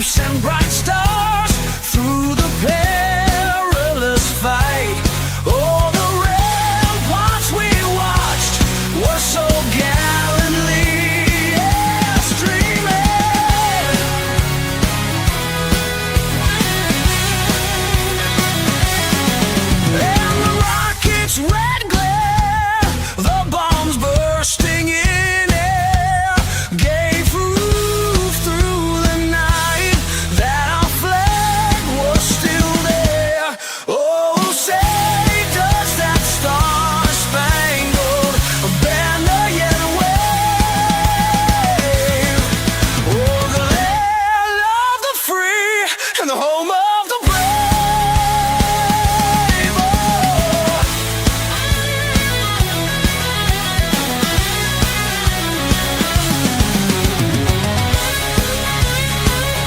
stripes and bright stars through the perilous fight. Oh, the ramparts we watched were so gallantly streaming. And the rockets' red glare, the bombs bursting in air, gave proof through the night that our flag was still there. Oh, say does that star-spangled banner yet wave? Oh, the land of the free and the home of the brave.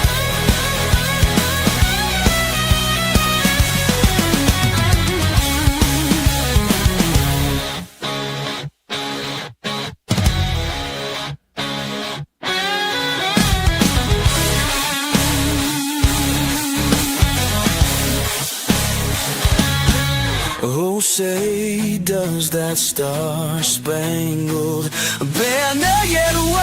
Oh. Oh, say does that star-spangled banner yet wave?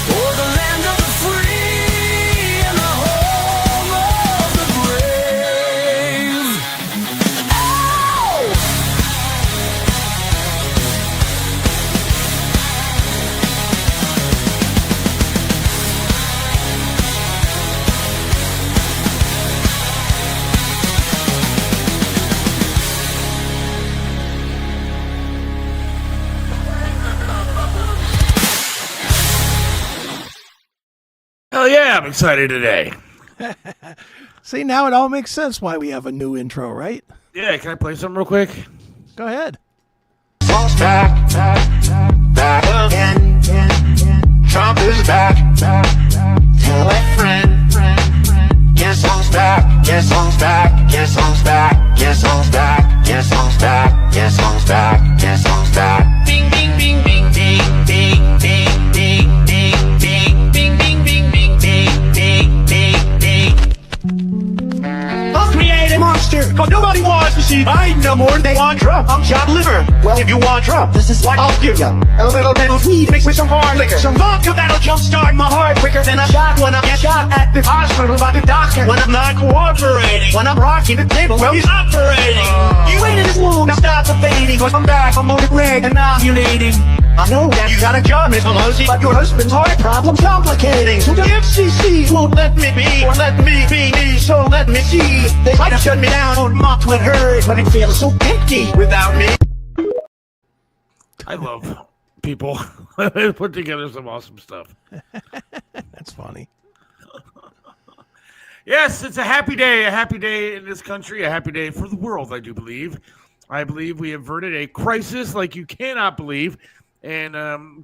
Oh, the land of the free and the home of the brave. Oh! Hell yeah, I'm excited today. See, now it all makes sense why we have a new intro, right? Yeah, can I play something real quick? Go ahead. Back again. Trump is back. Tell a friend. Guess who's back? Guess who's back? Guess who's back? Guess who's back? Guess who's back? Guess who's back? Guess who's back? Bing bing bing bing ding ding ding ding ding ding bing bing bing bing ding ding ding ding. I'll create a monster, cause nobody wants to see Biden no more. They want Trump. I'm John Liver. Well, if you want Trump, this is what I'll give you. A little bit of weed mixed with some hard liquor. Some vodka that'll jumpstart my heart quicker than a shot when I get shot at the hospital by the doctor. When I'm not cooperating, when I'm rocking the table, well, he's operating. You waited this long, now stop the fading, cause I'm back, I'm on the leg and ovulating. I know that you got a job, Miss Pelosi, but your husband's heart problem's complicating. So the FCC won't let me be, or let me be me, so let me see. They try to shut me down on mocked with her, but it feels so empty without me. I love people. They put together some awesome stuff. That's funny. Yes, it's a happy day in this country, a happy day for the world, I do believe. I believe we averted a crisis like you cannot believe. And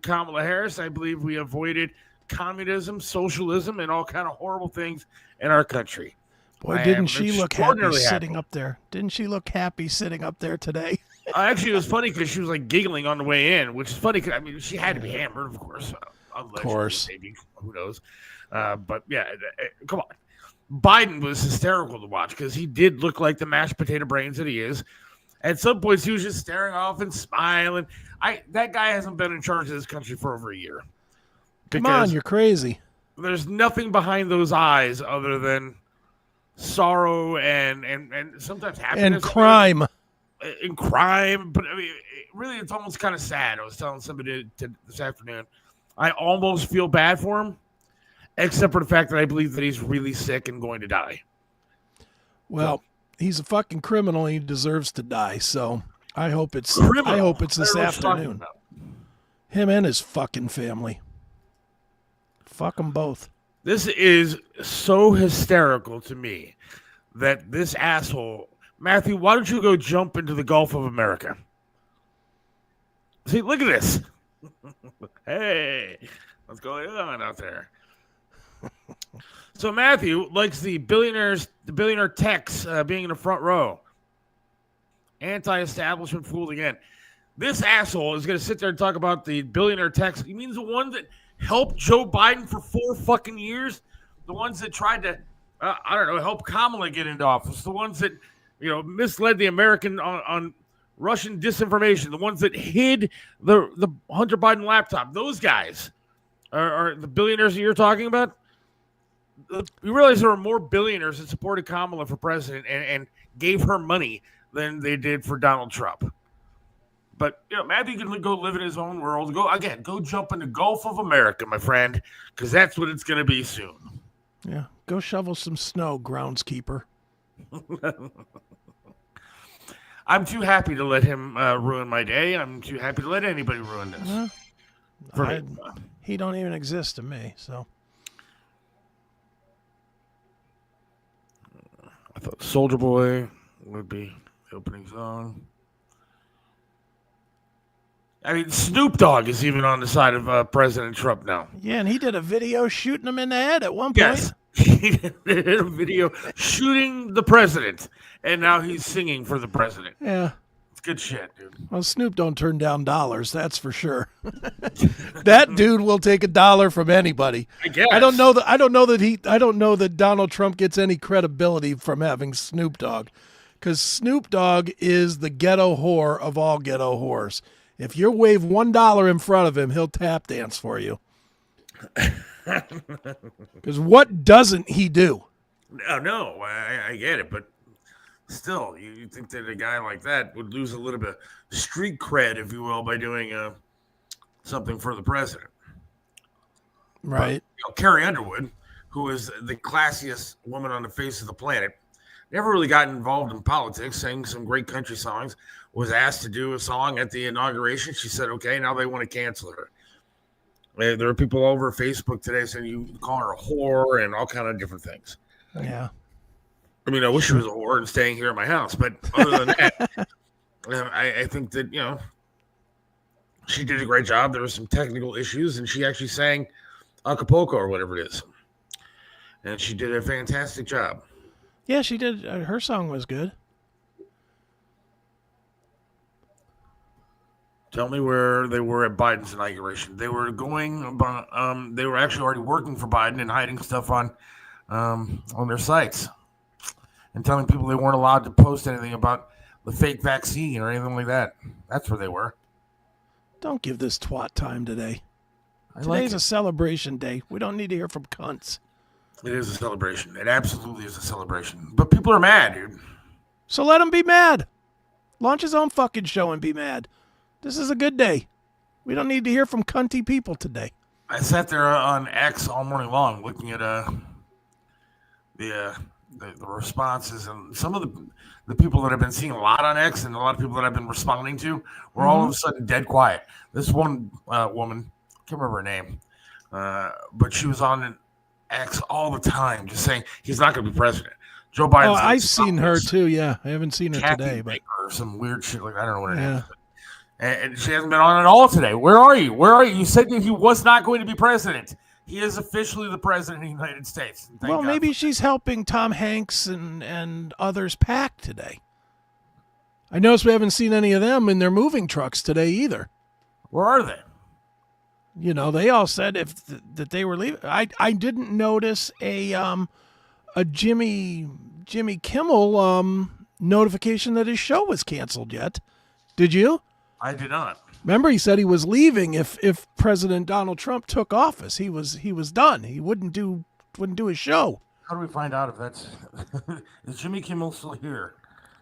Kamala Harris, I believe we avoided communism, socialism, and all kind of horrible things in our country. Boy, didn't she look happy sitting up there? Didn't she look happy sitting up there today? Actually, it was funny because she was like giggling on the way in, which is funny because I mean she had to be hammered, of course. Of course, maybe, who knows? But yeah, come on. Biden was hysterical to watch because he did look like the mashed potato brains that he is. At some points, he was just staring off and smiling. That guy hasn't been in charge of this country for over a year. Come on, you're crazy. There's nothing behind those eyes other than sorrow and sometimes happiness. And crime. In crime, but I mean, really, it's almost kind of sad. I was telling somebody this afternoon, I almost feel bad for him, except for the fact that I believe that he's really sick and going to die. Well, he's a fucking criminal. And he deserves to die. So I hope it's this afternoon. Him and his fucking family. Fuck them both. This is so hysterical to me that this asshole. Matthew, why don't you go jump into the Gulf of America? See, look at this. Hey, what's going on out there? So Matthew likes the billionaire techs being in the front row. Anti-establishment fooled again. This asshole is going to sit there and talk about the billionaire tax. He means the one that helped Joe Biden for 4 fucking years, the ones that tried to, I don't know, help Kamala get into office, the ones that, misled the American on Russian disinformation, the ones that hid the Hunter Biden laptop. Those guys are the billionaires that you're talking about. You realize there were more billionaires that supported Kamala for president and gave her money than they did for Donald Trump. But, Matthew can go live in his own world. Go jump in the Gulf of America, my friend, because that's what it's going to be soon. Yeah, go shovel some snow, groundskeeper. I'm too happy to let him ruin my day. I'm too happy to let anybody ruin this. He don't even exist to me, so. I thought Soulja Boy would be the opening song. I mean, Snoop Dogg is even on the side of President Trump now. Yeah, and he did a video shooting him in the head at one point. Yes, he did a video shooting the president, and now he's singing for the president. Yeah. It's good shit, dude. Well, Snoop don't turn down dollars, that's for sure. That dude will take $1 from anybody. I guess. I don't know that Donald Trump gets any credibility from having Snoop Dogg, because Snoop Dogg is the ghetto whore of all ghetto whores. If you wave $1 in front of him, he'll tap dance for you. Because what doesn't he do? No, I get it, but still, you think that a guy like that would lose a little bit of street cred, if you will, by doing something for the president. Right. But, Carrie Underwood, who is the classiest woman on the face of the planet, never really got involved in politics, sang some great country songs, was asked to do a song at the inauguration. She said, okay, now they want to cancel her. There are people all over Facebook today saying you call her a whore and all kind of different things. Yeah. I mean, I wish she was a whore and staying here at my house, but other than that, I think that, she did a great job. There were some technical issues, and she actually sang Acapulco or whatever it is. And she did a fantastic job. Yeah, she did. Her song was good. Tell me where they were at Biden's inauguration. They were they were actually already working for Biden and hiding stuff on their sites and telling people they weren't allowed to post anything about the fake vaccine or anything like that. That's where they were. Don't give this twat time today. Today's like a celebration day. We don't need to hear from cunts. It is a celebration. It absolutely is a celebration. But people are mad, dude. So let him be mad. Launch his own fucking show and be mad. This is a good day. We don't need to hear from cunty people today. I sat there on X all morning long looking at the responses, and some of the people that I've been seeing a lot on X and a lot of people that I've been responding to were all of a sudden dead quiet. This one woman, can't remember her name, but she was on X all the time just saying he's not going to be president. Joe Biden. Oh, I've seen her too. Yeah, I haven't seen her today, but or some weird shit like I don't know what her name is. And she hasn't been on at all today. Where are you? Where are you? You said that he was not going to be president. He is officially the president of the United States. Well, maybe she's helping Tom Hanks and others pack today. I noticed we haven't seen any of them in their moving trucks today either. Where are they? They all said that they were leaving. I didn't notice a Jimmy Kimmel notification that his show was canceled yet. Did you? I did not. Remember, he said he was leaving if President Donald Trump took office. He was done. He wouldn't do his show. How do we find out if that's is Jimmy Kimmel still here?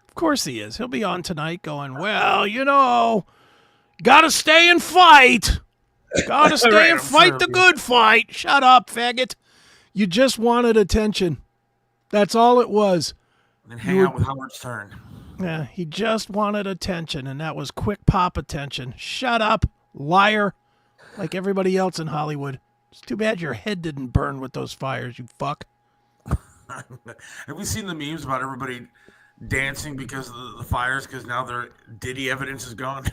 Of course he is. He'll be on tonight going, well, gotta stay and fight. Gotta stay Right, and I'm fight sure the good fight. Shut up, faggot. You just wanted attention. That's all it was. And hang out with Howard Stern. Yeah, he just wanted attention, and that was quick pop attention. Shut up, liar, like everybody else in Hollywood. It's too bad your head didn't burn with those fires, you fuck. Have we seen the memes about everybody dancing because of the fires because now their Diddy evidence is gone?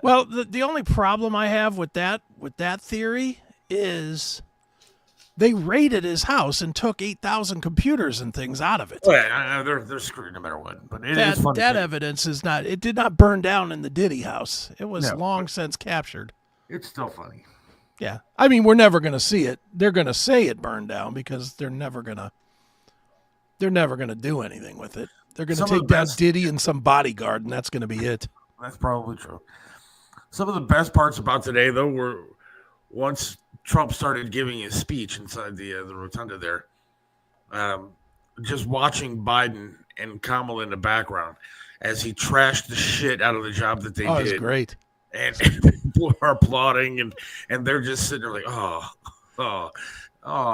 Well, the only problem I have with that theory is They raided his house and took 8,000 computers and things out of it. Well, yeah, they're screwed no matter what. But it is funny. That evidence is not. It did not burn down in the Diddy house. It was long since captured. It's still funny. Yeah, I mean, we're never going to see it. They're going to say it burned down because they're never going to do anything with it. They're going to take down Diddy and some bodyguard, and that's going to be it. That's probably true. Some of the best parts about today, though, were once Trump started giving his speech inside the rotunda there, just watching Biden and Kamala in the background as he trashed the shit out of the job that they did. Oh, it was great. And people are applauding, and they're just sitting there like, oh,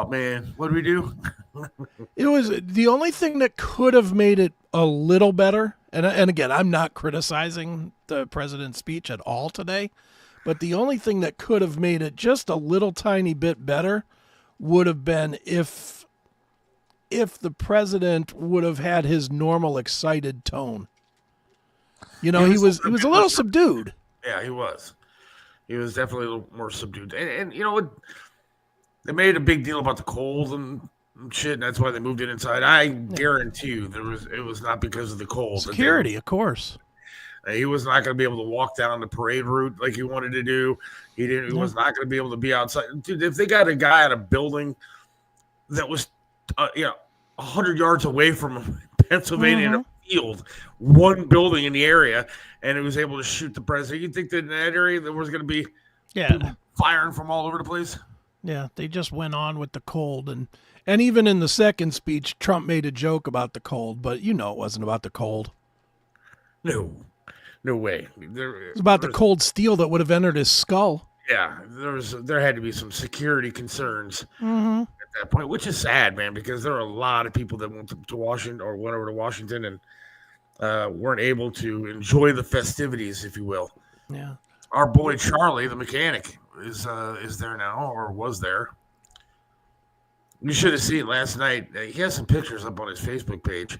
man, what do we do? It was the only thing that could have made it a little better. And again, I'm not criticizing the president's speech at all today, but the only thing that could have made it just a little tiny bit better would have been if the president would have had his normal excited tone. You know, he was a little subdued. Yeah, he was. He was definitely a little more subdued. And you know what? They made a big deal about the cold and shit, and that's why they moved it inside. I guarantee you it was not because of the cold. Security, of course. He was not going to be able to walk down the parade route like he wanted to do. He was not going to be able to be outside. Dude, if they got a guy at a building that was 100 yards away from Pennsylvania in a field, one building in the area, and it was able to shoot the president, you'd think that in that area there was going to be people firing from all over the place? Yeah, they just went on with the cold. And even in the second speech, Trump made a joke about the cold, but it wasn't about the cold. No way. It's about the cold steel that would have entered his skull. Yeah, there had to be some security concerns at that point, which is sad, man, because there are a lot of people that went to Washington or went over to Washington and weren't able to enjoy the festivities, if you will. Yeah. Our boy Charlie, the mechanic, is there now or was there. You should have seen last night. He has some pictures up on his Facebook page.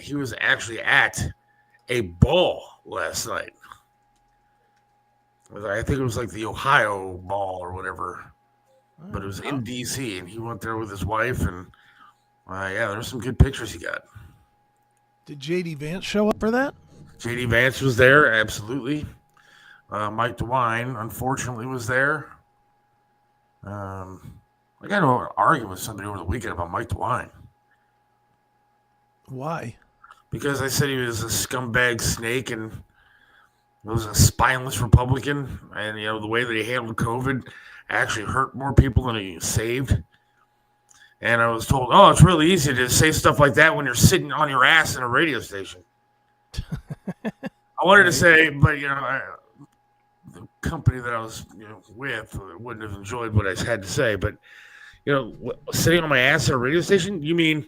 He was actually at a ball last night. I think it was like the Ohio ball or whatever, but it was in D.C. and he went there with his wife, and there's some good pictures he got. Did J.D. Vance show up for that? J.D. Vance was there, absolutely. Mike DeWine, unfortunately, was there. I got into an argument with somebody over the weekend about Mike DeWine. Why? Because I said he was a scumbag snake and was a spineless Republican, and the way that he handled COVID actually hurt more people than he saved. And I was told, it's really easy to say stuff like that when you're sitting on your ass in a radio station. I wanted to say, but the company that I was with wouldn't have enjoyed what I had to say. But sitting on my ass in a radio station, you mean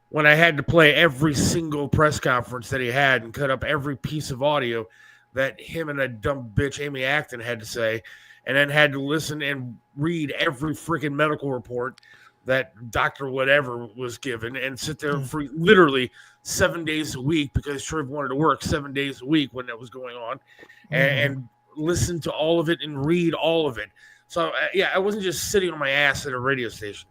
when I had to play every single press conference that he had and cut up every piece of audio that him and that dumb bitch Amy Acton had to say, and then had to listen and read every freaking medical report that Dr. Whatever was given, and sit there for literally 7 days a week because Trev wanted to work 7 days a week when that was going on, and listen to all of it and read all of it. So, I wasn't just sitting on my ass at a radio station.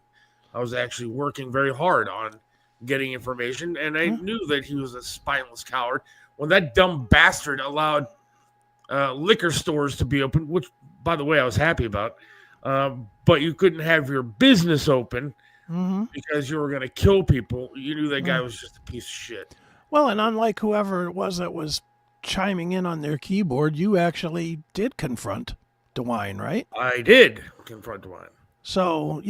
I was actually working very hard on getting information, and I knew that he was a spineless coward. When that dumb bastard allowed liquor stores to be open, which, by the way, I was happy about, but you couldn't have your business open because you were going to kill people, you knew that guy was just a piece of shit. Well, and unlike whoever it was that was chiming in on their keyboard, you actually did confront DeWine, right? I did confront DeWine. So,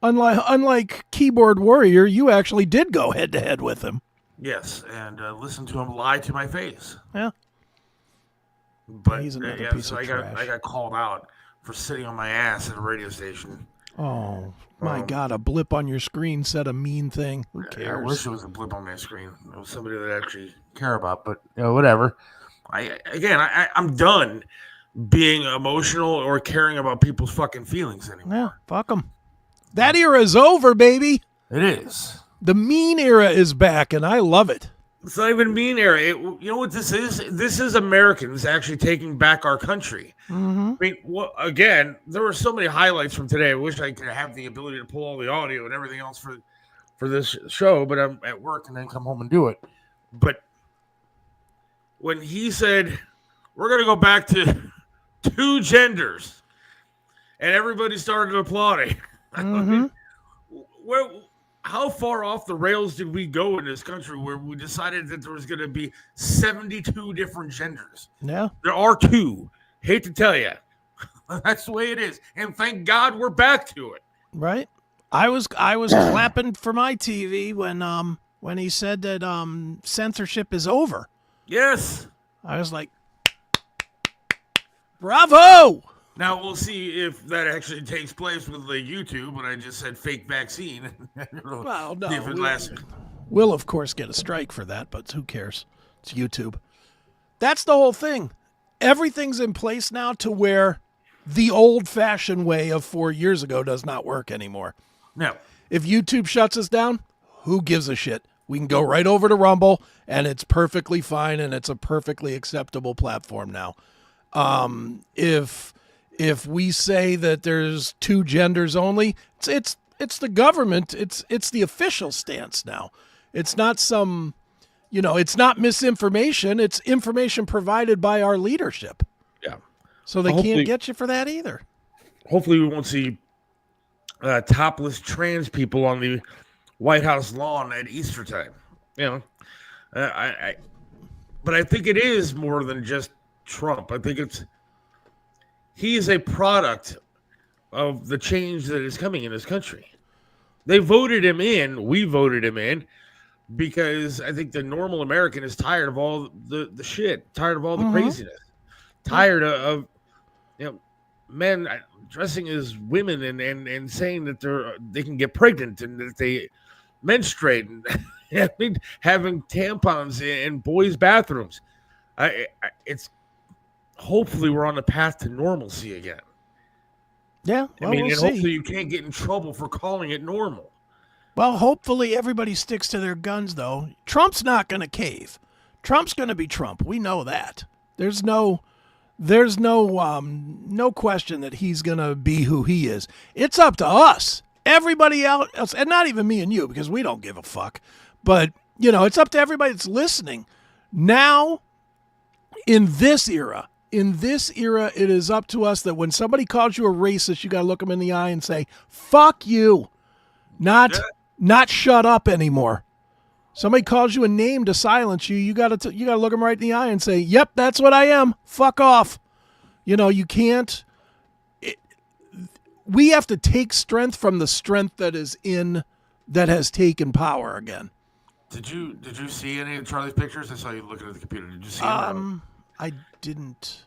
unlike Keyboard Warrior, you actually did go head-to-head with him. Yes, and listen to him lie to my face. Yeah. But he's another piece of trash. I got called out for sitting on my ass at a radio station. Oh, my God, a blip on your screen said a mean thing. Who cares? I wish it was a blip on my screen. It was somebody that I actually care about, but whatever. I'm done being emotional or caring about people's fucking feelings anymore. Yeah, fuck them. That era is over, baby. It is. The mean era is back, and I love it. It's not even mean era. You know what this is? This is Americans actually taking back our country. Mm-hmm. I mean, again, there were so many highlights from today. I wish I could have the ability to pull all the audio and everything else for this show, but I'm at work and then come home and do it. But when he said, we're going to go back to two genders, and everybody started applauding. Mm-hmm. How far off the rails did we go in this country where we decided that there was going to be 72 different genders? Yeah. There are two. Hate to tell you. That's the way it is. And thank God we're back to it. Right. I was clapping for my TV when he said that censorship is over. Yes. I was like, bravo. Now we'll see if that actually takes place with the YouTube when I just said fake vaccine. Well, no. See if it lasts. We'll, of course, get a strike for that, but who cares? It's YouTube. That's the whole thing. Everything's in place now to where the old-fashioned way of 4 years ago does not work anymore. No. If YouTube shuts us down, who gives a shit? We can go right over to Rumble, and it's perfectly fine, and it's a perfectly acceptable platform now. If we say that there's two genders only, it's the government. It's the official stance now. It's not some, it's not misinformation. It's information provided by our leadership. Yeah. So they can't get you for that either. Hopefully we won't see topless trans people on the White House lawn at Easter time. But I think it is more than just Trump. I think he is a product of the change that is coming in this country. They voted him in. We voted him in because I think the normal American is tired of all the shit, tired of all the craziness, tired of men dressing as women and saying that they can get pregnant and that they menstruate and having tampons in boys' bathrooms. It's hopefully we're on the path to normalcy again. Yeah, well, we'll see. Hopefully you can't get in trouble for calling it normal. Well, hopefully everybody sticks to their guns, though. Trump's not going to cave. Trump's going to be Trump. We know that. There's no question that he's going to be who he is. It's up to us. Everybody else, and not even me and you, because we don't give a fuck. But, it's up to everybody that's listening. Now, in this era, it is up to us that when somebody calls you a racist, you got to look them in the eye and say, fuck you. Not shut up anymore. Somebody calls you a name to silence you, you got to look them right in the eye and say, yep, that's what I am. Fuck off. You can't. We have to take strength from the strength that has taken power again. Did you see any of Charlie's pictures? I saw you looking at the computer. Did you see them? I didn't.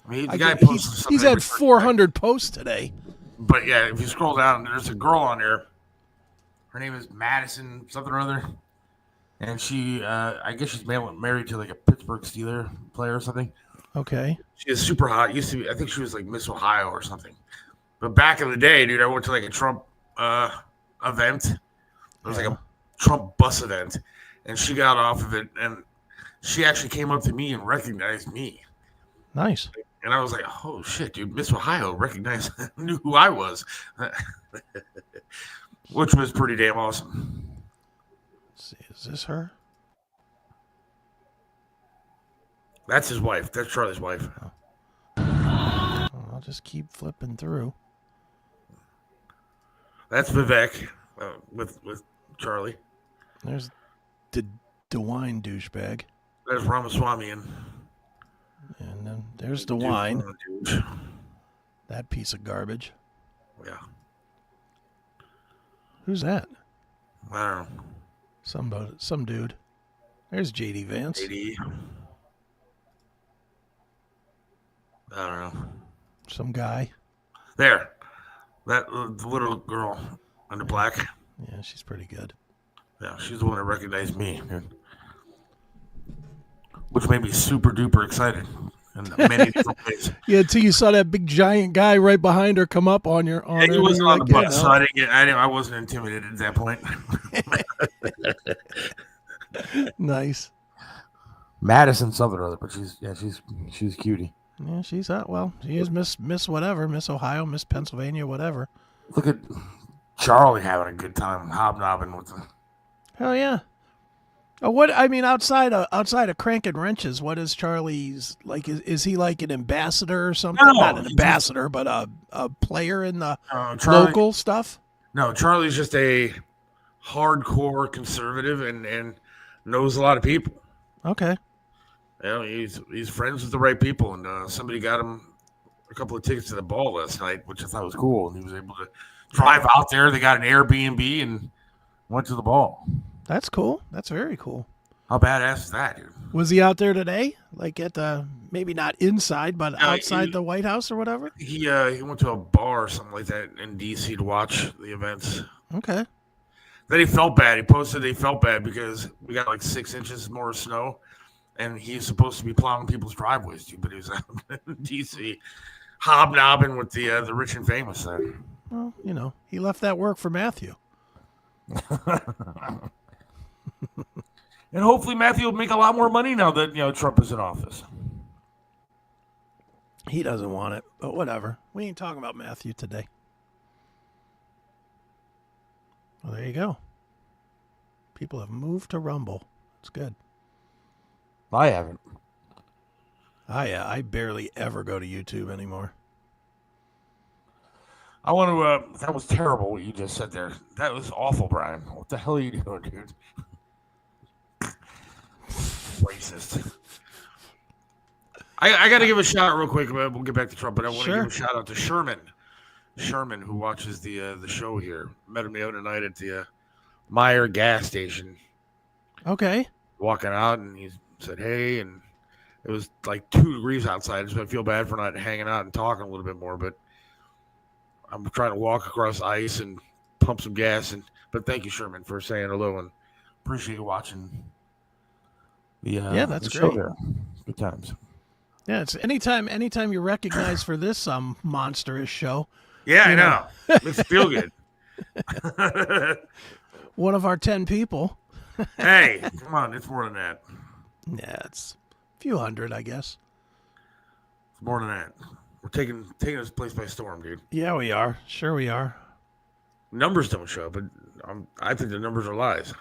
I mean, the guy posted he's had 400 posts today. But yeah, if you scroll down, there's a girl on there. Her name is Madison something or other, and she, I guess she's married to like a Pittsburgh Steelers player or something. Okay. She is super hot. Used to be, I think she was like Miss Ohio or something. But back in the day, dude, I went to like a Trump event. It was like a Trump bus event, and she got off of it, and she actually came up to me and recognized me. Nice. And I was like, oh shit, dude, Miss Ohio knew who I was. Which was pretty damn awesome. Let's see, is this her? That's his wife. That's Charlie's wife. I'll just keep flipping through. That's Vivek with Charlie. There's the DeWine douchebag. There's Ramaswamy. And then there's DeWine. That piece of garbage. Yeah. Who's that? I don't know. Some dude. There's JD Vance. JD. I don't know. Some guy. There. That little girl under black. Yeah, she's pretty good. Yeah, she's the one that recognized me. Which made me super duper excited in many different ways. Yeah, until you saw that big giant guy right behind her come up on your he wasn't on the bus, so I wasn't intimidated at that point. Nice. Madison something or other, but she's cutie. Yeah, she's well. She is Miss whatever, Miss Ohio, Miss Pennsylvania, whatever. Look at Charlie having a good time hobnobbing with them. Hell yeah. What I mean, outside of cranking wrenches, what is Charlie's like? Is he like an ambassador or something? No, Not an ambassador, but a player in the Charlie, local stuff. No, Charlie's just a hardcore conservative and knows a lot of people. Okay. You know, he's friends with the right people, and somebody got him a couple of tickets to the ball last night, which I thought was cool. And he was able to drive out there. They got an Airbnb and went to the ball. That's cool. That's very cool. How badass is that, dude? Was he out there today? Like at the maybe not inside, but outside the White House or whatever? He went to a bar or something like that in DC to watch the events. Okay. Then he felt bad. He posted he felt bad because we got like 6 inches more snow, and he's supposed to be plowing people's driveways, dude. But he was out in DC hobnobbing with the rich and famous there. Well, you know, he left that work for Matthew. And hopefully Matthew will make a lot more money now that Trump is in office. He doesn't want it, but whatever. We ain't talking about Matthew today. Well, there you go. People have moved to Rumble. It's good. I haven't. I barely ever go to YouTube anymore. I want to. That was terrible what you just said there. That was awful, Brian. What the hell are you doing, dude? Racist. I got to give a shout out real quick. We'll get back to Trump, but I want to give a shout out to Sherman, who watches the show here. Met him the other night at the Meyer gas station. Okay. Walking out, and he said, "Hey," and it was like 2 degrees outside, so I feel bad for not hanging out and talking a little bit more, but I'm trying to walk across ice and pump some gas. But thank you, Sherman, for saying hello, and appreciate you watching the that's the show great. there. Good times. Yeah, it's anytime you're recognized for this monstrous show. Yeah, I know. Makes you feel good. One of our 10 people. Hey, come on, it's more than that. Yeah, it's a few hundred, I guess. It's more than that. We're taking this place by storm, dude. Yeah, we are. Sure we are. Numbers don't show, but I think the numbers are lies.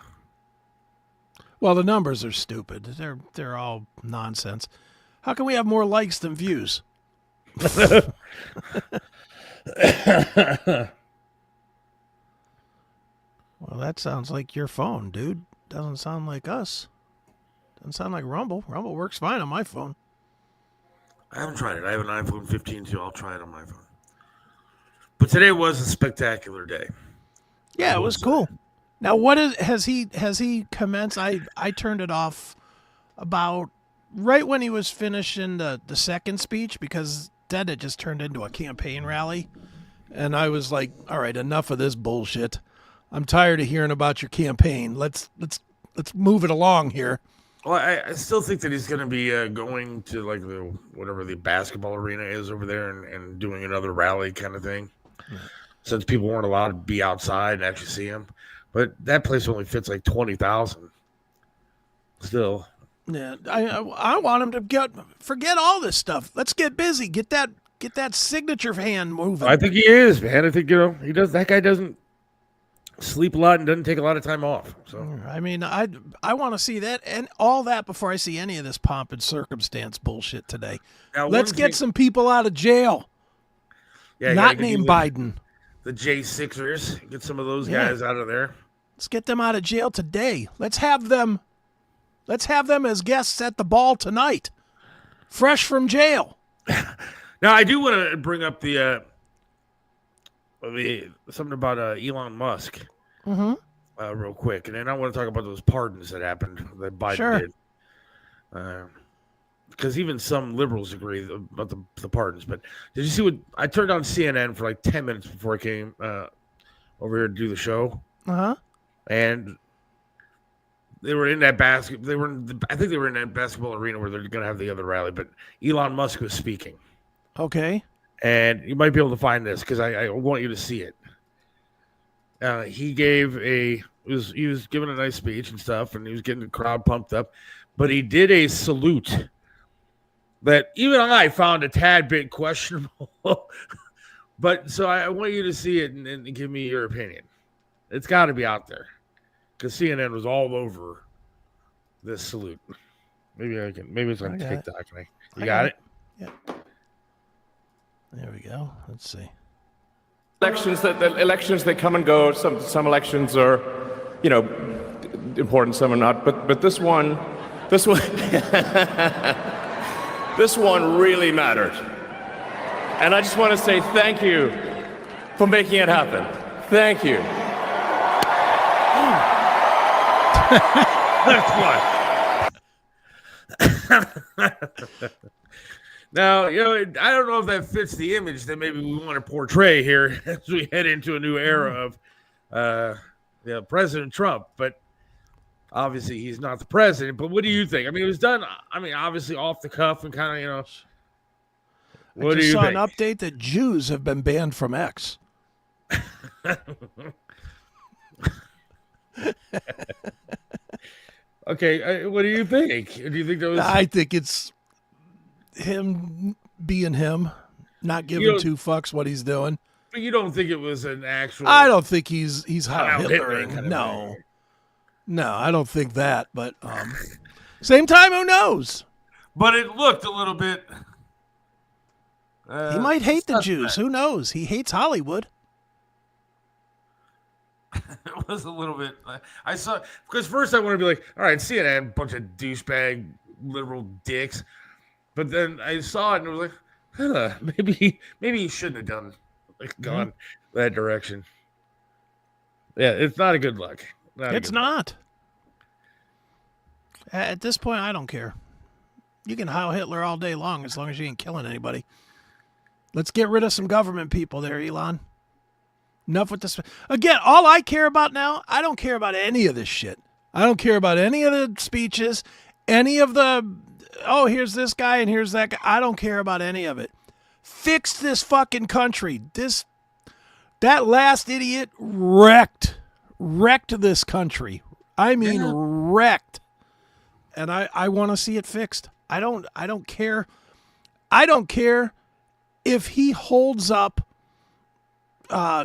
Well, the numbers are stupid. They're all nonsense. How can we have more likes than views? Well, that sounds like your phone, dude. Doesn't sound like us. Doesn't sound like Rumble. Rumble works fine on my phone. I haven't tried it. I have an iPhone 15 too. I'll try it on my phone. But today was a spectacular day. Yeah, it was cool. Now, has he commenced? I turned it off about right when he was finishing the second speech, because then it just turned into a campaign rally, and I was like, all right, enough of this bullshit. I'm tired of hearing about your campaign. Let's move it along here. Well, I still think that he's going to be going to like whatever the basketball arena is over there and doing another rally kind of thing, since people weren't allowed to be outside and actually see him. But that place only fits like 20,000. Still. Yeah, I want him to forget all this stuff. Let's get busy. Get that signature hand moving. I think he is, man. I think he does. That guy doesn't sleep a lot and doesn't take a lot of time off. So I mean, I want to see that and all that before I see any of this pomp and circumstance bullshit today. now, Let's get some people out of jail. Yeah, Not named Biden. The J6ers, get some of those guys out of there. Let's get them out of jail today. Let's have them as guests at the ball tonight, fresh from jail. Now, I do want to bring up the something about Elon Musk real quick, and then I want to talk about those pardons that happened that Biden did. Because even some liberals agree about the pardons. But did you see what I turned on CNN for like 10 minutes before I came over here to do the show? And they were in that basket. I think they were in that basketball arena where they're going to have the other rally. But Elon Musk was speaking. Okay. And you might be able to find this because I want you to see it. He was giving a nice speech and stuff, and he was getting the crowd pumped up. but he did a salute that even I found a tad bit questionable. But so I want you to see it and give me your opinion. It's got to be out there because CNN was all over this salute. Maybe it's on TikTok. You got it? Yeah. There we go. Let's see. Elections they come and go. Some elections are, important. Some are not. But this one, this one really mattered. And I just want to say thank you for making it happen. Thank you. That's one. Now, I don't know if that fits the image that maybe we want to portray here as we head into a new era of President Trump. But obviously, he's not the president. But what do you think? I mean, it was done, obviously off the cuff and kind of, I just saw an update that Jews have been banned from X. Okay, what do you think? Do you think that was? I think it's him being him, not giving two fucks what he's doing. But you don't think it was an actual? I don't think he's Heil Hitler Hitlering. kind of No, I don't think that. But same time, who knows? But it looked a little bit. He might hate the Jews. Who knows? He hates Hollywood. It was a little bit. I saw because first I want to be like, all right, CNN, bunch of douchebag liberal dicks. But then I saw it and I was like, maybe he shouldn't have gone that direction. Yeah, it's not a good look. It's not. At this point, I don't care. You can Heil Hitler all day long as you ain't killing anybody. Let's get rid of some government people there, Elon. Enough with this. Again, all I care about now, I don't care about any of this shit. I don't care about any of the speeches, any of the, here's this guy and here's that guy. I don't care about any of it. Fix this fucking country. That last idiot wrecked this country. I mean, wrecked. And I want to see it fixed. I don't care. I don't care if he holds up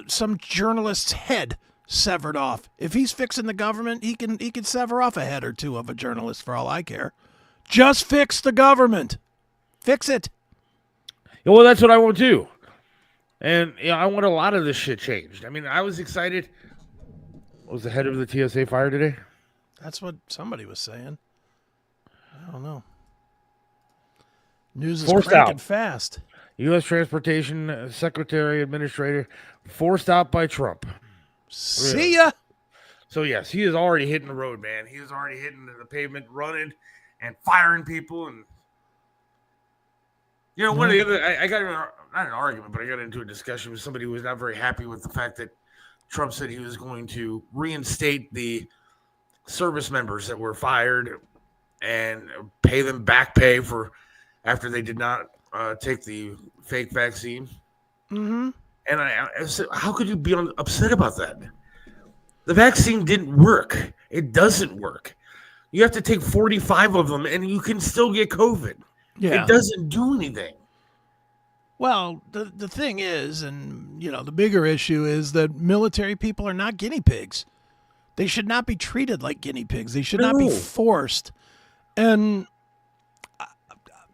some journalist's head severed off. If he's fixing the government, he can sever off a head or two of a journalist for all I care. Just fix the government. Fix it. Well, that's what I want to do. And I want a lot of this shit changed. I mean, I was excited. Was the head of the TSA fired today? That's what somebody was saying. I don't know. News is cranking fast. U.S. Transportation Secretary Administrator forced out by Trump. See ya. So, yes, he is already hitting the road, man. He is already hitting the pavement, running and firing people. And, one of the other, I got not an argument, but I got into a discussion with somebody who was not very happy with the fact that Trump said he was going to reinstate the service members that were fired and pay them back pay for after they did not take the fake vaccine. Mm-hmm. And I said, how could you be upset about that? The vaccine didn't work. It doesn't work. You have to take 45 of them and you can still get COVID. Yeah. It doesn't do anything. Well, the thing is, and the bigger issue is that military people are not guinea pigs. They should not be treated like guinea pigs. They should not be forced. And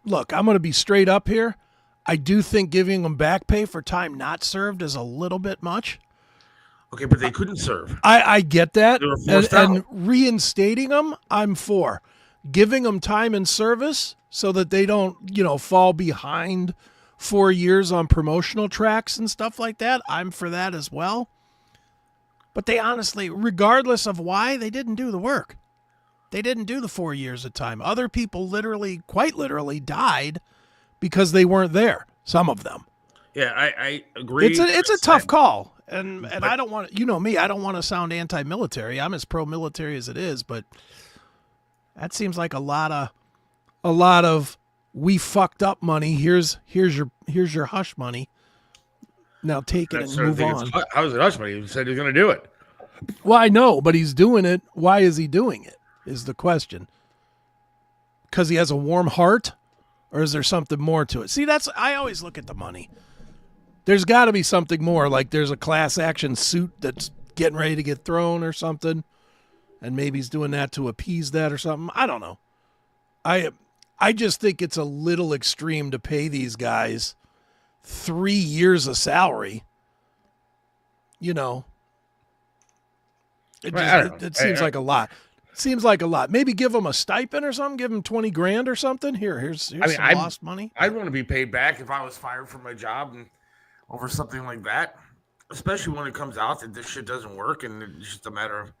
look, I'm going to be straight up here. I do think giving them back pay for time not served is a little bit much. Okay, but they couldn't serve. I get that. They were forced out. And reinstating them, I'm for. Giving them time in service so that they don't, fall behind 4 years on promotional tracks and stuff like that, I'm for that as well. But they honestly, regardless of why, they didn't do the work. They didn't do the 4 years of time. Other people quite literally died because they weren't there. Some of them. Yeah, I agree. It's a tough call. And I don't want to, me, I don't want to sound anti-military. I'm as pro-military as it is, but that seems like a lot of we fucked up money. Here's your hush money. Now take it and move on. How is it hush money? He said he's going to do it. Well, I know, but he's doing it. Why is he doing it? Is the question. because he has a warm heart, or is there something more to it? See, I always look at the money. There's got to be something more, like there's a class action suit that's getting ready to get thrown or something, and maybe he's doing that to appease that or something. I don't know. I just think it's a little extreme to pay these guys 3 years of salary. You know, it seems like a lot. Seems like a lot. Maybe give them a stipend or something. Give them 20 grand or something. Here's some lost money. I'd want to be paid back if I was fired from my job and over something like that, especially when it comes out that this shit doesn't work and it's just a matter of.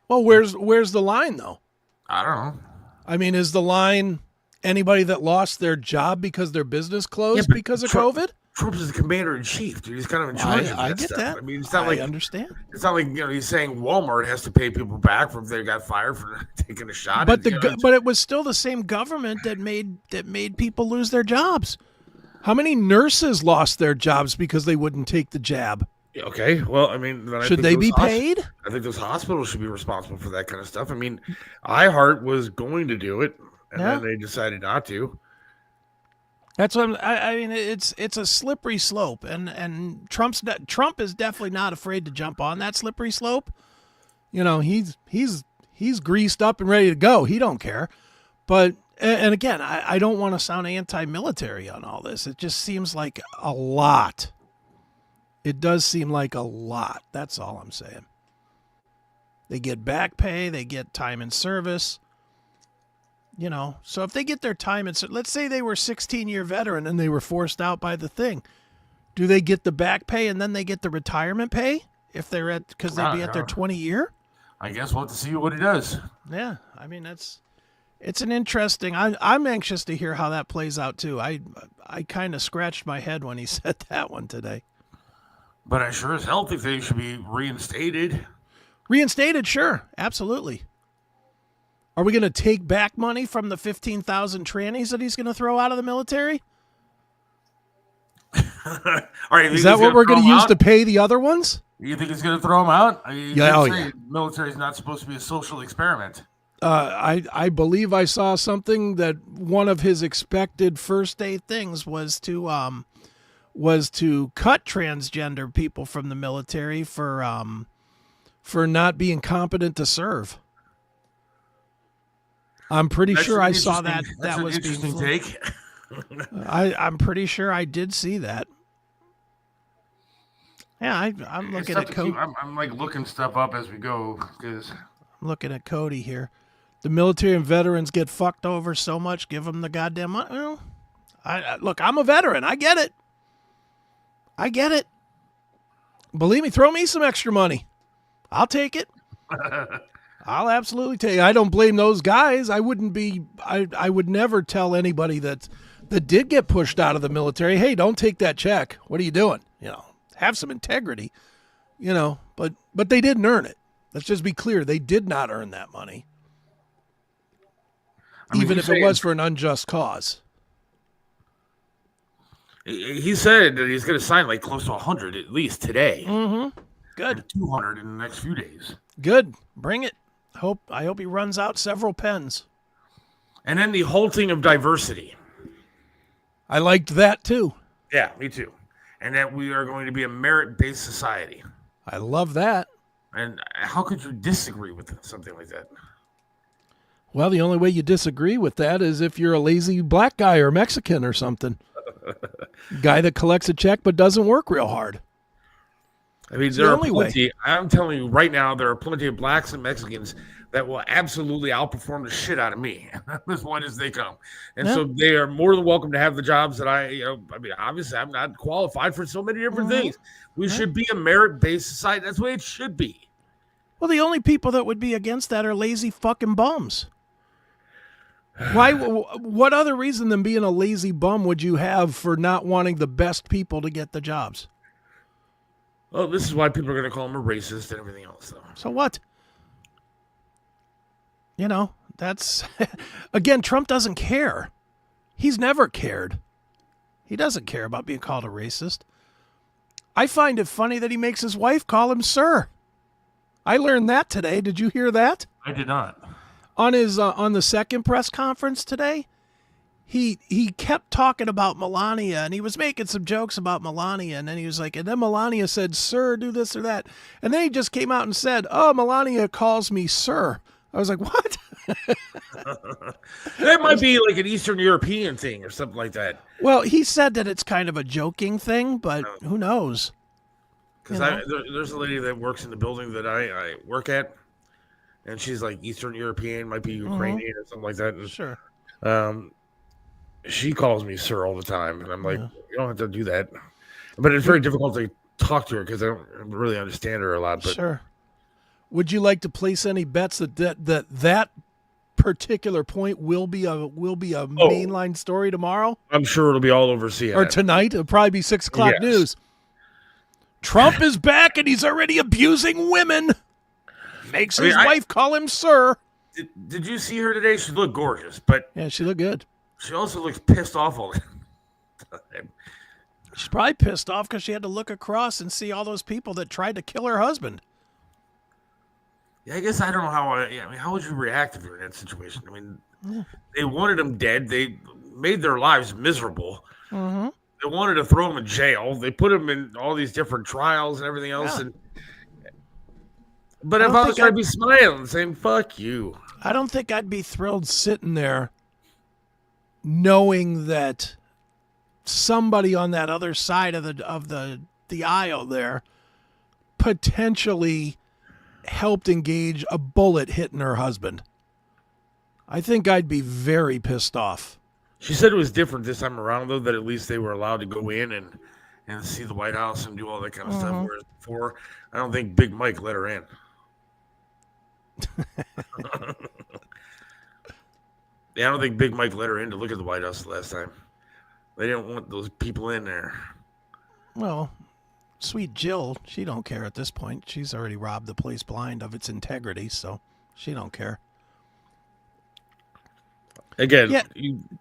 Well, where's the line though? I don't know. I mean, is the line anybody that lost their job because their business closed because of COVID? Trump is the commander in chief, dude. He's kind of in charge of that I get stuff. that. I mean, it's not like I understand. It's not like he's saying Walmart has to pay people back for if they got fired for taking a shot. But but it was still the same government that made people lose their jobs. How many nurses lost their jobs because they wouldn't take the jab? Okay, well, I mean, should they be paid? I think those hospitals should be responsible for that kind of stuff. I mean, iHeart was going to do it, and then they decided not to. That's what I mean. It's a slippery slope, and Trump is definitely not afraid to jump on that slippery slope. You know, he's greased up and ready to go. He don't care. But and again, I don't want to sound anti-military on all this. It just seems like a lot. It does seem like a lot. That's all I'm saying. They get back pay. They get time in service. You know, so if they get their time in, let's say they were 16-year veteran and they were forced out by the thing, do they get the back pay and then they get the retirement pay if they're because they'd be at their 20-year? I guess we'll have to see what he does. Yeah, I mean it's an interesting. I'm anxious to hear how that plays out too. I kind of scratched my head when he said that one today. But I sure as hell think they should be reinstated. Reinstated, sure, absolutely. Are we going to take back money from the 15,000 trannies that he's going to throw out of the military? All right, is that what we're going to use to pay the other ones? You think he's going to throw them out? Yeah. Military is not supposed to be a social experiment. I believe I saw something that one of his expected first day things was to cut transgender people from the military for not being competent to serve. I'm pretty sure I saw that was being interesting take. I'm pretty sure I did see that. Yeah, I'm looking at Cody. I'm like looking stuff up as we go because I'm looking at Cody here. The military and veterans get fucked over so much. Give them the goddamn money. Well, look, I'm a veteran. I get it. Believe me, throw me some extra money. I'll take it. I'll absolutely take it. I don't blame those guys. I would never tell anybody that did get pushed out of the military, hey, don't take that check. What are you doing? You know, have some integrity, you know, but they didn't earn it. Let's just be clear. They did not earn that money. Even if it was for an unjust cause. He said that he's going to sign like close to 100 at least today. Mm-hmm. Good. 200 in the next few days. Good. Bring it. I hope he runs out several pens. And then the halting of diversity. I liked that too. Yeah, me too. And that we are going to be a merit-based society. I love that. And how could you disagree with something like that? Well, the only way you disagree with that is if you're a lazy black guy or Mexican or something. Guy that collects a check but doesn't work real hard. I mean, there are plenty. I'm telling you right now, there are plenty of blacks and Mexicans that will absolutely outperform the shit out of me as one as they come. And so they are more than welcome to have the jobs that I mean, obviously I'm not qualified for so many different things. We should be a merit-based society. That's the way it should be. Well, the only people that would be against that are lazy fucking bums. Why? What other reason than being a lazy bum would you have for not wanting the best people to get the jobs? Well, this is why people are going to call him a racist and everything else, though. So what? You know, that's... Again, Trump doesn't care. He's never cared. He doesn't care about being called a racist. I find it funny that he makes his wife call him sir. I learned that today. Did you hear that? I did not. On his on the second press conference today, he kept talking about Melania, and he was making some jokes about Melania, and then he was like, and then Melania said, "Sir, do this or that," and then he just came out and said, "Oh, Melania calls me sir." I was like, "What?" That might be like an Eastern European thing or something like that. Well, he said that it's kind of a joking thing, but who knows? Because there's a lady that works in the building that I work at, and she's like Eastern European, might be Ukrainian or something like that. And, Sure. She calls me sir all the time, and I'm like, you don't have to do that. But it's very difficult to talk to her because I don't really understand her a lot. But Sure. Would you like to place any bets that particular point will be a mainline story tomorrow I'm sure it'll be all over CNN. or tonight? It'll probably be 6 o'clock Yes. news. Trump is back and he's already abusing women. Makes his wife call him sir. Did you see her today? She looked gorgeous, but Yeah, she looked good. she also looks pissed off all the time. She's probably pissed off because she had to look across and see all those people that tried to kill her husband. Yeah, I guess I don't know how. How would you react if you're in that situation? I mean, they wanted him dead. They made their lives miserable. Mm-hmm. They wanted to throw him in jail. They put him in all these different trials and everything else. Yeah. But if I was trying to be smiling, saying "fuck you," I don't think I'd be thrilled sitting there knowing that somebody on that other side of the aisle there potentially helped engage a bullet hitting her husband. I think I'd be very pissed off. she said it was different this time around, though. That at least they were allowed to go in and see the White House and do all that kind of stuff. Whereas before, I don't think Big Mike let her in. Yeah, I don't think Big Mike let her in to look at the White House the last time. They didn't want those people in there. Well, sweet Jill, she don't care at this point. She's already robbed the place blind of its integrity, so she don't care. Again, Yeah.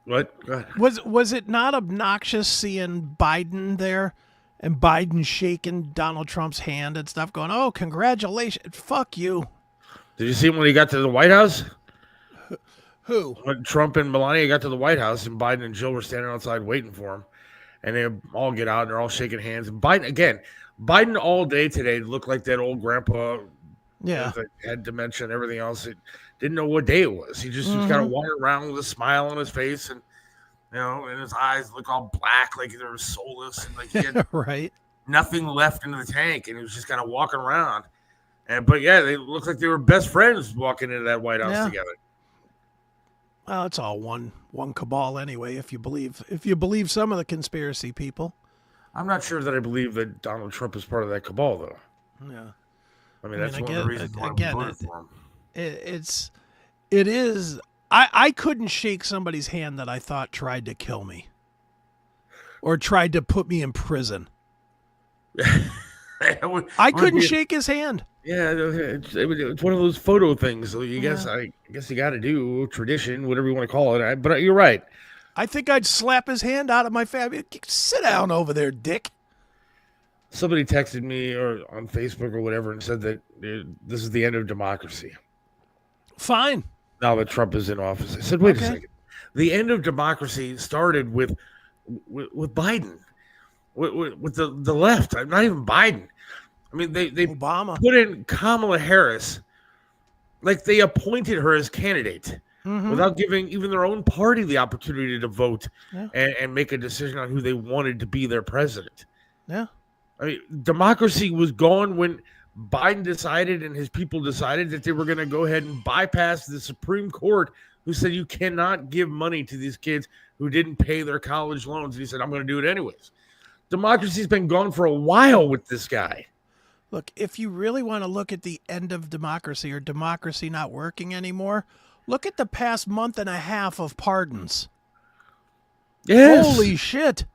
what? Go ahead. Was it not obnoxious seeing Biden there and Biden shaking Donald Trump's hand and stuff, going, "Oh, congratulations, fuck you." Did you see him when he got to the White House? Who? When Trump and Melania got to the White House and Biden and Jill were standing outside waiting for him, and they all get out and they're all shaking hands. And Biden all day today looked like that old grandpa. Yeah. That had dementia and everything else. It didn't know what day it was. He just was kind of walking around with a smile on his face, and and his eyes look all black, like they were soulless, and like he had Right. nothing left in the tank, and he was just kind of walking around. But yeah, they looked like they were best friends walking into that White House together. Well, it's all one cabal anyway. If you believe some of the conspiracy people. I'm not sure that I believe that Donald Trump is part of that cabal, though. Yeah. I mean, that's one of the reasons why we voted for him. It is. I couldn't shake somebody's hand that I thought tried to kill me or tried to put me in prison. I couldn't shake his hand. Yeah, it's one of those photo things. So I guess you got to do tradition, whatever you want to call it. But you're right. I think I'd slap his hand out of my family. Sit down over there, dick. Somebody texted me or on Facebook or whatever and said that this is the end of democracy. Fine. Now that Trump is in office, I said, wait a second. The end of democracy started with Biden, with the left. Not even Biden. I mean, they Obama put in Kamala Harris, like they appointed her as candidate without giving even their own party the opportunity to vote and make a decision on who they wanted to be their president. Yeah. I mean, democracy was gone when Biden decided and his people decided that they were going to go ahead and bypass the Supreme Court, who said you cannot give money to these kids who didn't pay their college loans. And he said, I'm going to do it anyways. Democracy's been gone for a while with this guy. Look, if you really want to look at the end of democracy or democracy not working anymore, look at the past month and a half of pardons. Yes. Holy shit.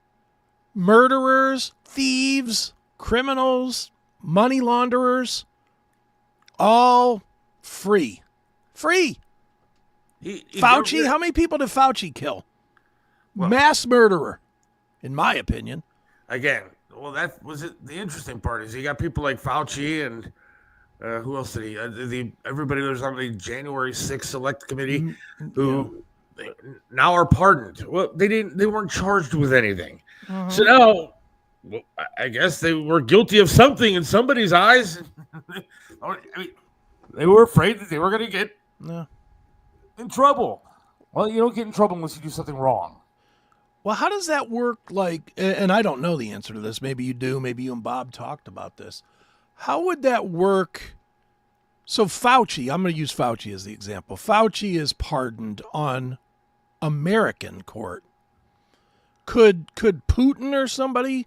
Murderers, thieves, criminals, money launderers, all free. Free. Fauci, how many people did Fauci kill? Well, mass murderer, in my opinion. Again, well, that was it. The interesting part is you got people like Fauci and who else did he? Everybody that was on the January 6th Select Committee, Mm, who now are pardoned. Well, they weren't charged with anything. yeah. So now, well, I guess they were guilty of something in somebody's eyes. I mean, they were afraid that they were going to get Yeah. in trouble. Well, you don't get in trouble unless you do something wrong. Well, how does that work? Like, and I don't know the answer to this. Maybe you do. Maybe you and Bob talked about this. How would that work? So Fauci, I'm going to use Fauci as the example. Fauci is pardoned on American court. Could Putin or somebody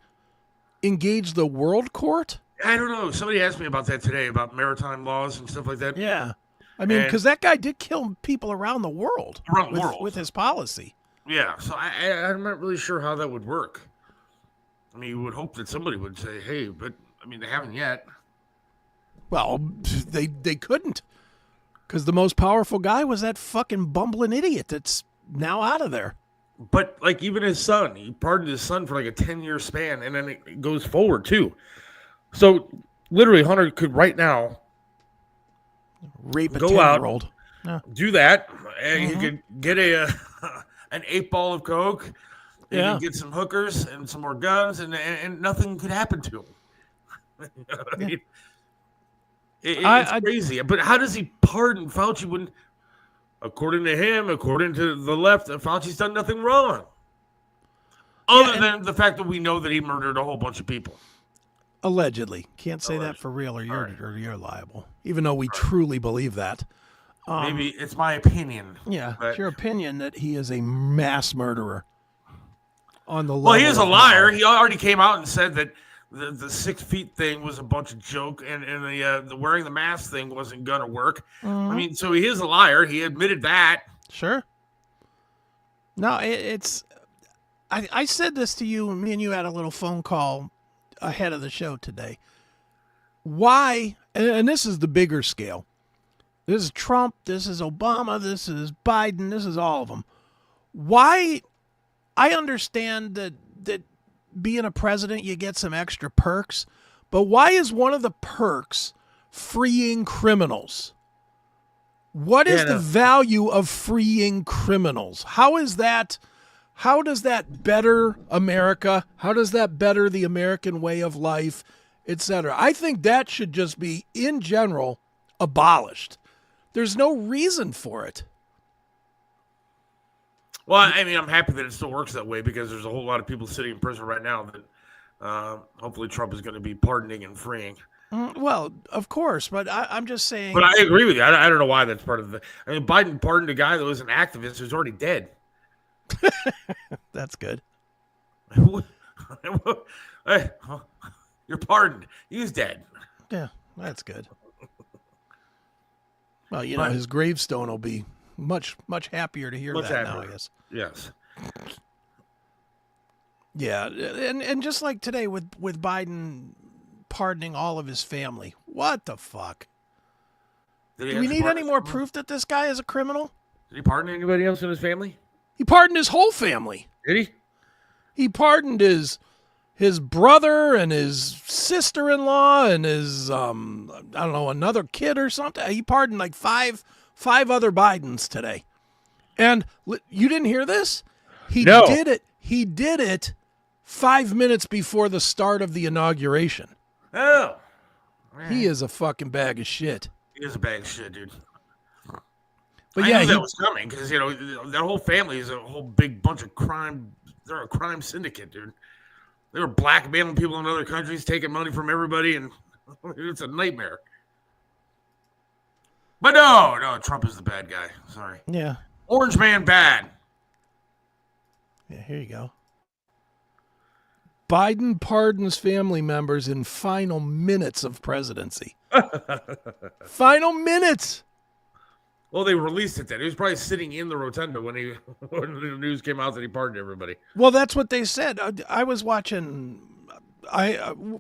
engage the world court? I don't know. Somebody asked me about that today, about maritime laws and stuff like that. Yeah. I mean, because that guy did kill people around the world, with his policy. Yeah, so I'm not really sure how that would work. I mean, you would hope that somebody would say, hey, but, I mean, they haven't yet. Well, they couldn't, because the most powerful guy was that fucking bumbling idiot that's now out of there. But, like, even his son, he pardoned his son for, like, a 10-year span, and then it goes forward, too. So, literally, Hunter could right now Rape a go 10-year-old. out, do that, and he could get an 8-ball of coke, and he could get some hookers and some more guns, and nothing could happen to him. I mean, it's crazy. But how does he pardon Fauci when, according to him, according to the left, Fauci's done nothing wrong? Other than the fact that we know that he murdered a whole bunch of people. Allegedly. Can't say that for real, or you're liable. Even though we truly believe that. Maybe it's my opinion. Yeah, it's your opinion that he is a mass murderer. On the level. Well, he is a liar. He already came out and said that the 6 feet thing was a bunch of joke, and the wearing the mask thing wasn't gonna work. I mean, so he is a liar. He admitted that. Sure. No, it's. I said this to you, and me and you had a little phone call ahead of the show today. Why? And this is the bigger scale. This is Trump. This is Obama. This is Biden. This is all of them. Why? I understand that being a president, you get some extra perks. But why is one of the perks freeing criminals? What is the value of freeing criminals? How is that? How does that better America? How does that better the American way of life, etc.? I think that should just be, in general, abolished. There's no reason for it. Well, I mean, I'm happy that it still works that way, because there's a whole lot of people sitting in prison right now that hopefully Trump is going to be pardoning and freeing. Well, of course, but I'm just saying. But I agree with you. I don't know why that's part of the. I mean, Biden pardoned a guy that was an activist who's already dead. That's good. Hey, you're pardoned. He's dead. Yeah, that's good. Well, you know, his gravestone will be much happier to hear that now, I guess. Yes. Yeah, and just like today with Biden pardoning all of his family. What the fuck? Do we need any more proof that this guy is a criminal? Did he pardon anybody else in his family? He pardoned his whole family. Did he? He pardoned his brother and his sister-in-law and his I don't know, another kid or something. He pardoned like five other Bidens today. And you didn't hear this? He did it. He did it 5 minutes before the start of the inauguration. Oh. Man. He is a fucking bag of shit. He is a bag of shit, dude. But I knew that was coming, because, you know, that whole family is a whole big bunch of crime. They're a crime syndicate, dude. They were blackmailing people in other countries, taking money from everybody, and it's a nightmare. But no, Trump is the bad guy. Sorry. Yeah. Orange man bad. Yeah, here you go. Biden pardons family members in final minutes of presidency. Final minutes. Well, they released it then. He was probably sitting in the rotunda when the news came out that he pardoned everybody. Well, that's what they said. I was watching,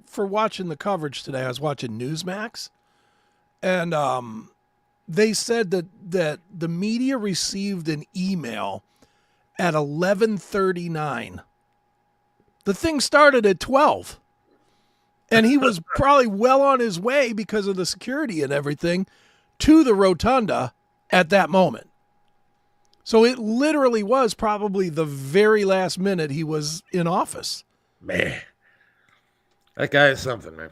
for watching the coverage today, I was watching Newsmax, and they said that the media received an email at 11:39. The thing started at 12. And he was probably well on his way because of the security and everything to the rotunda at that moment. So it literally was probably the very last minute he was in office. Man, that guy is something, man.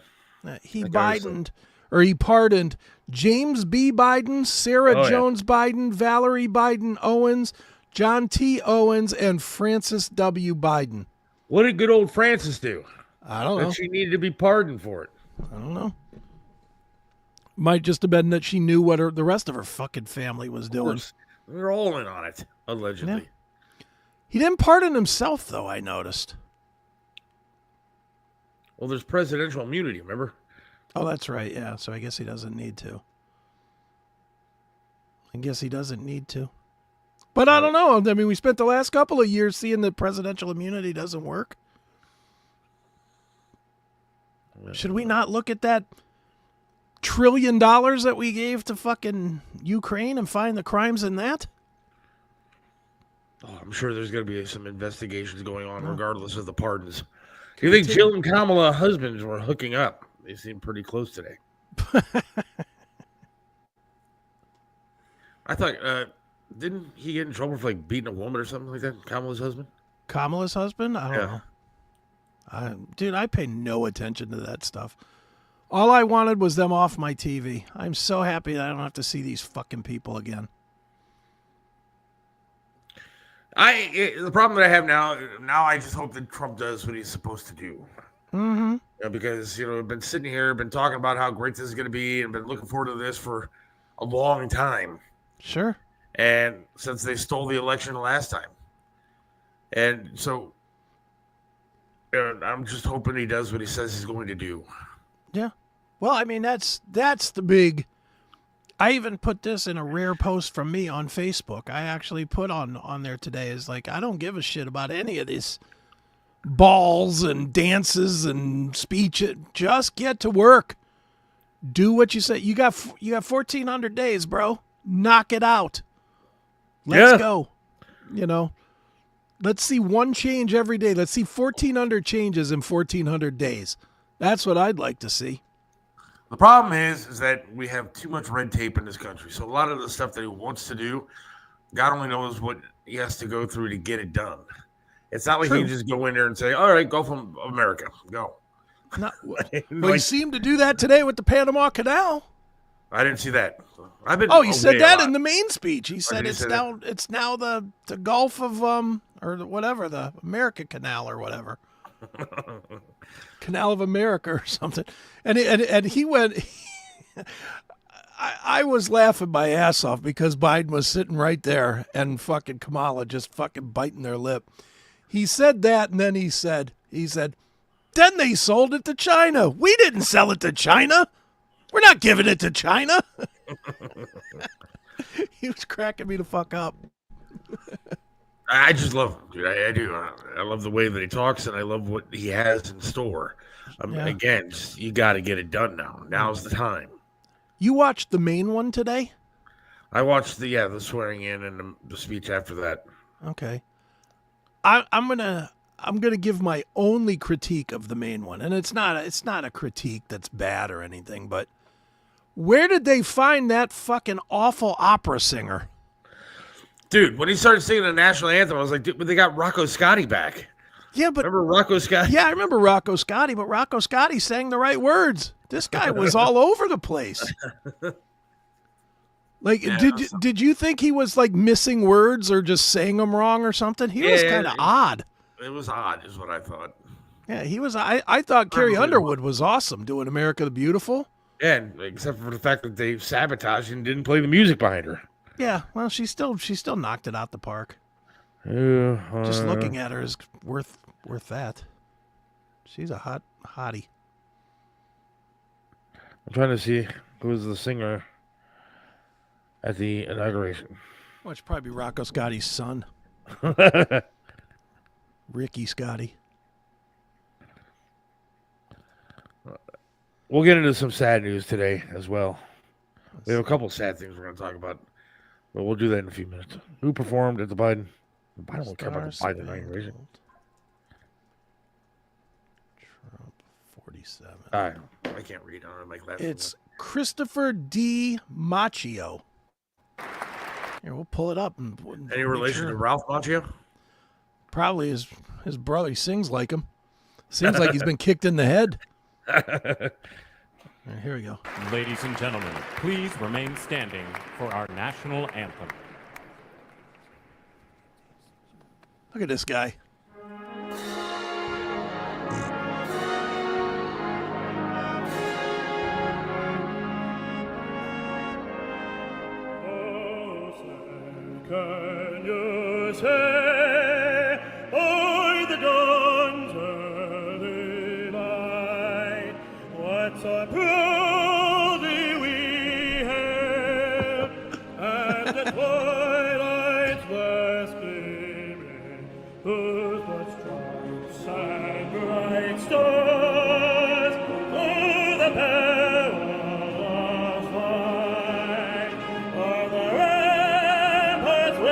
He pardoned James B. Biden, Sarah Jones Biden, Valerie Biden Owens, John T. Owens, and Francis W. Biden. What did good old Francis do? I don't know. That she needed to be pardoned for it. I don't know. Might just have been that she knew what the rest of her fucking family was doing. They're all in on it, allegedly. Yeah. He didn't pardon himself, though, I noticed. Well, there's presidential immunity, remember? Oh, that's right, yeah. So I guess he doesn't need to. But I don't know. I mean, we spent the last couple of years seeing that presidential immunity doesn't work. Should we not look at that $1 trillion that we gave to fucking Ukraine and find the crimes in that? Oh, I'm sure there's going to be some investigations going on regardless of the pardons. Do you think Jill and Kamala husbands were hooking up? They seem pretty close today. I thought, didn't he get in trouble for like beating a woman or something like that? Kamala's husband? Kamala's husband? I don't know. Dude, I pay no attention to that stuff. All I wanted was them off my TV. I'm so happy that I don't have to see these fucking people again. The problem that I have now I just hope that Trump does what he's supposed to do. Mm-hmm. Because, I've been sitting here, been talking about how great this is going to be, and been looking forward to this for a long time. Sure. And since they stole the election last time. And so I'm just hoping he does what he says he's going to do. Yeah. Well, I mean, that's the big... I even put this in a rare post from me on Facebook. I actually put on there today is like, I don't give a shit about any of this balls and dances and speech. Just get to work. Do what you say. You got 1,400 days, bro. Knock it out. Let's go. Let's see one change every day. Let's see 1,400 changes in 1,400 days. That's what I'd like to see. The problem is that we have too much red tape in this country. So a lot of the stuff that he wants to do, God only knows what he has to go through to get it done. It's not like he can just go in there and say, all right, go from America. Go. Well, he seemed to do that today with the Panama Canal. I didn't see that. He said that in the main speech. He said it's now the Gulf of or whatever, the America Canal or whatever. Canal of America or something. And he went I was laughing my ass off because Biden was sitting right there and fucking Kamala just fucking biting their lip. He said that, and then he said, then they sold it to China. We didn't sell it to China. We're not giving it to China. He was cracking me the fuck up. I just love him, dude. I do. I love the way that he talks, and I love what he has in store. Again, you got to get it done now. Now's the time. You watched the main one today? I watched the swearing in and the speech after that. Okay. I'm gonna give my only critique of the main one, and it's not a critique that's bad or anything, but where did they find that fucking awful opera singer? Dude, when he started singing the national anthem, I was like, dude, but they got Rocco Scotty back. Yeah, but remember Rocco Scotty? Yeah, I remember Rocco Scotty, but Rocco Scotty sang the right words. This guy was all over the place. Like, did you think he was like missing words or just saying them wrong or something? He was kind of odd. It was odd, is what I thought. Yeah, he was. I thought Carrie Underwood was awesome doing America the Beautiful. Yeah, except for the fact that they sabotaged and didn't play the music behind her. Yeah, well, she still knocked it out the park. Just looking at her is worth that. She's a hottie. I'm trying to see who was the singer at the inauguration. Well, it's probably Rocco Scotty's son. Ricky Scotty. We'll get into some sad news today as well. We have a couple sad things we're going to talk about, but we'll do that in a few minutes. Who performed at the Biden? I don't care about the Biden inauguration. Trump 40 37. I can't read on it like that. It's Christopher D. Macchio. Here, we'll pull it up. And Any relation to Ralph Macchio? Probably his brother. He sings like him. Seems like he's been kicked in the head. All right, here we go. Ladies and gentlemen, please remain standing for our national anthem. Look at this guy. Can you say, o'er the dawn's early light, what so proudly we hailed, and the twilight's last gleaming, whose blood stripes and bright stars, through the perilous fight, o'er the ramparts we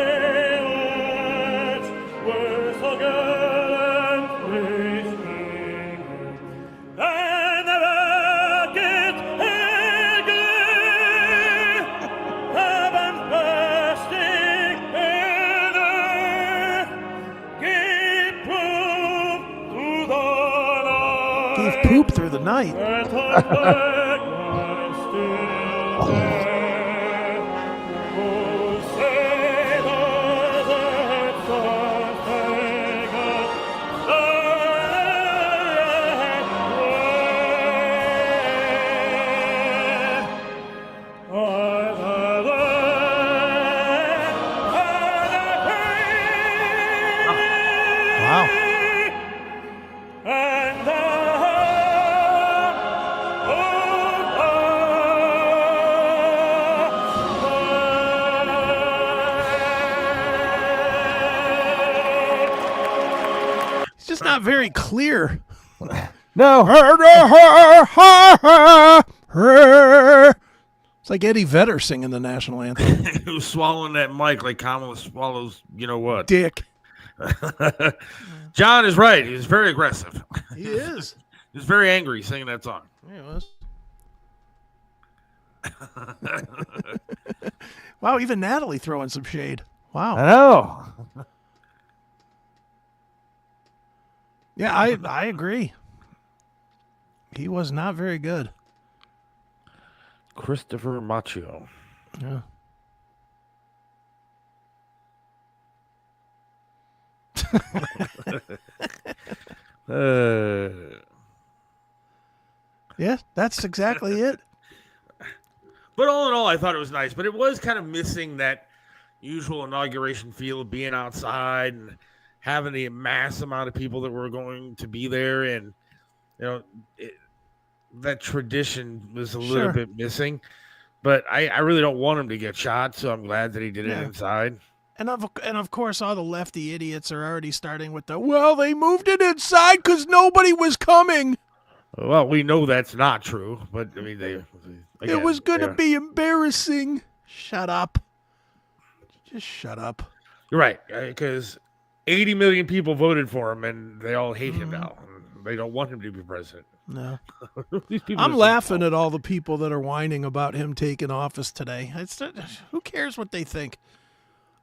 watched, were so gallantly streaming, and the rockets in glee, heavens bursting in earth, gave proof through the night. Gave poop through the night. That our flag was still there. Oh, sailors and stars take us the right way. O'er the land and the Wow. and the heart He's just not very clear. No. It's like Eddie Vedder singing the national anthem. He was swallowing that mic like Kamala swallows, you know what. Dick. John is right. He's very aggressive. He is. He's very angry singing that song. Yeah, it was. Wow, even Natalie throwing some shade. Wow. know. Yeah, I agree. He was not very good. Christopher Macchio. Yeah. Yeah, that's exactly it. But all in all, I thought it was nice. But it was kind of missing that usual inauguration feel of being outside and having the mass amount of people that were going to be there. And, you know, that tradition was a little bit missing. But I really don't want him to get shot, so I'm glad that he did it inside. And of course, all the lefty idiots are already starting with well, they moved it inside because nobody was coming. Well, we know that's not true, but I mean, It was going to be embarrassing. Shut up. Just shut up. You're right, because 80 million people voted for him, and they all hate him now. They don't want him to be president. No. These people I'm are so laughing dumb. at all the people that are whining about him taking office today. Who cares what they think?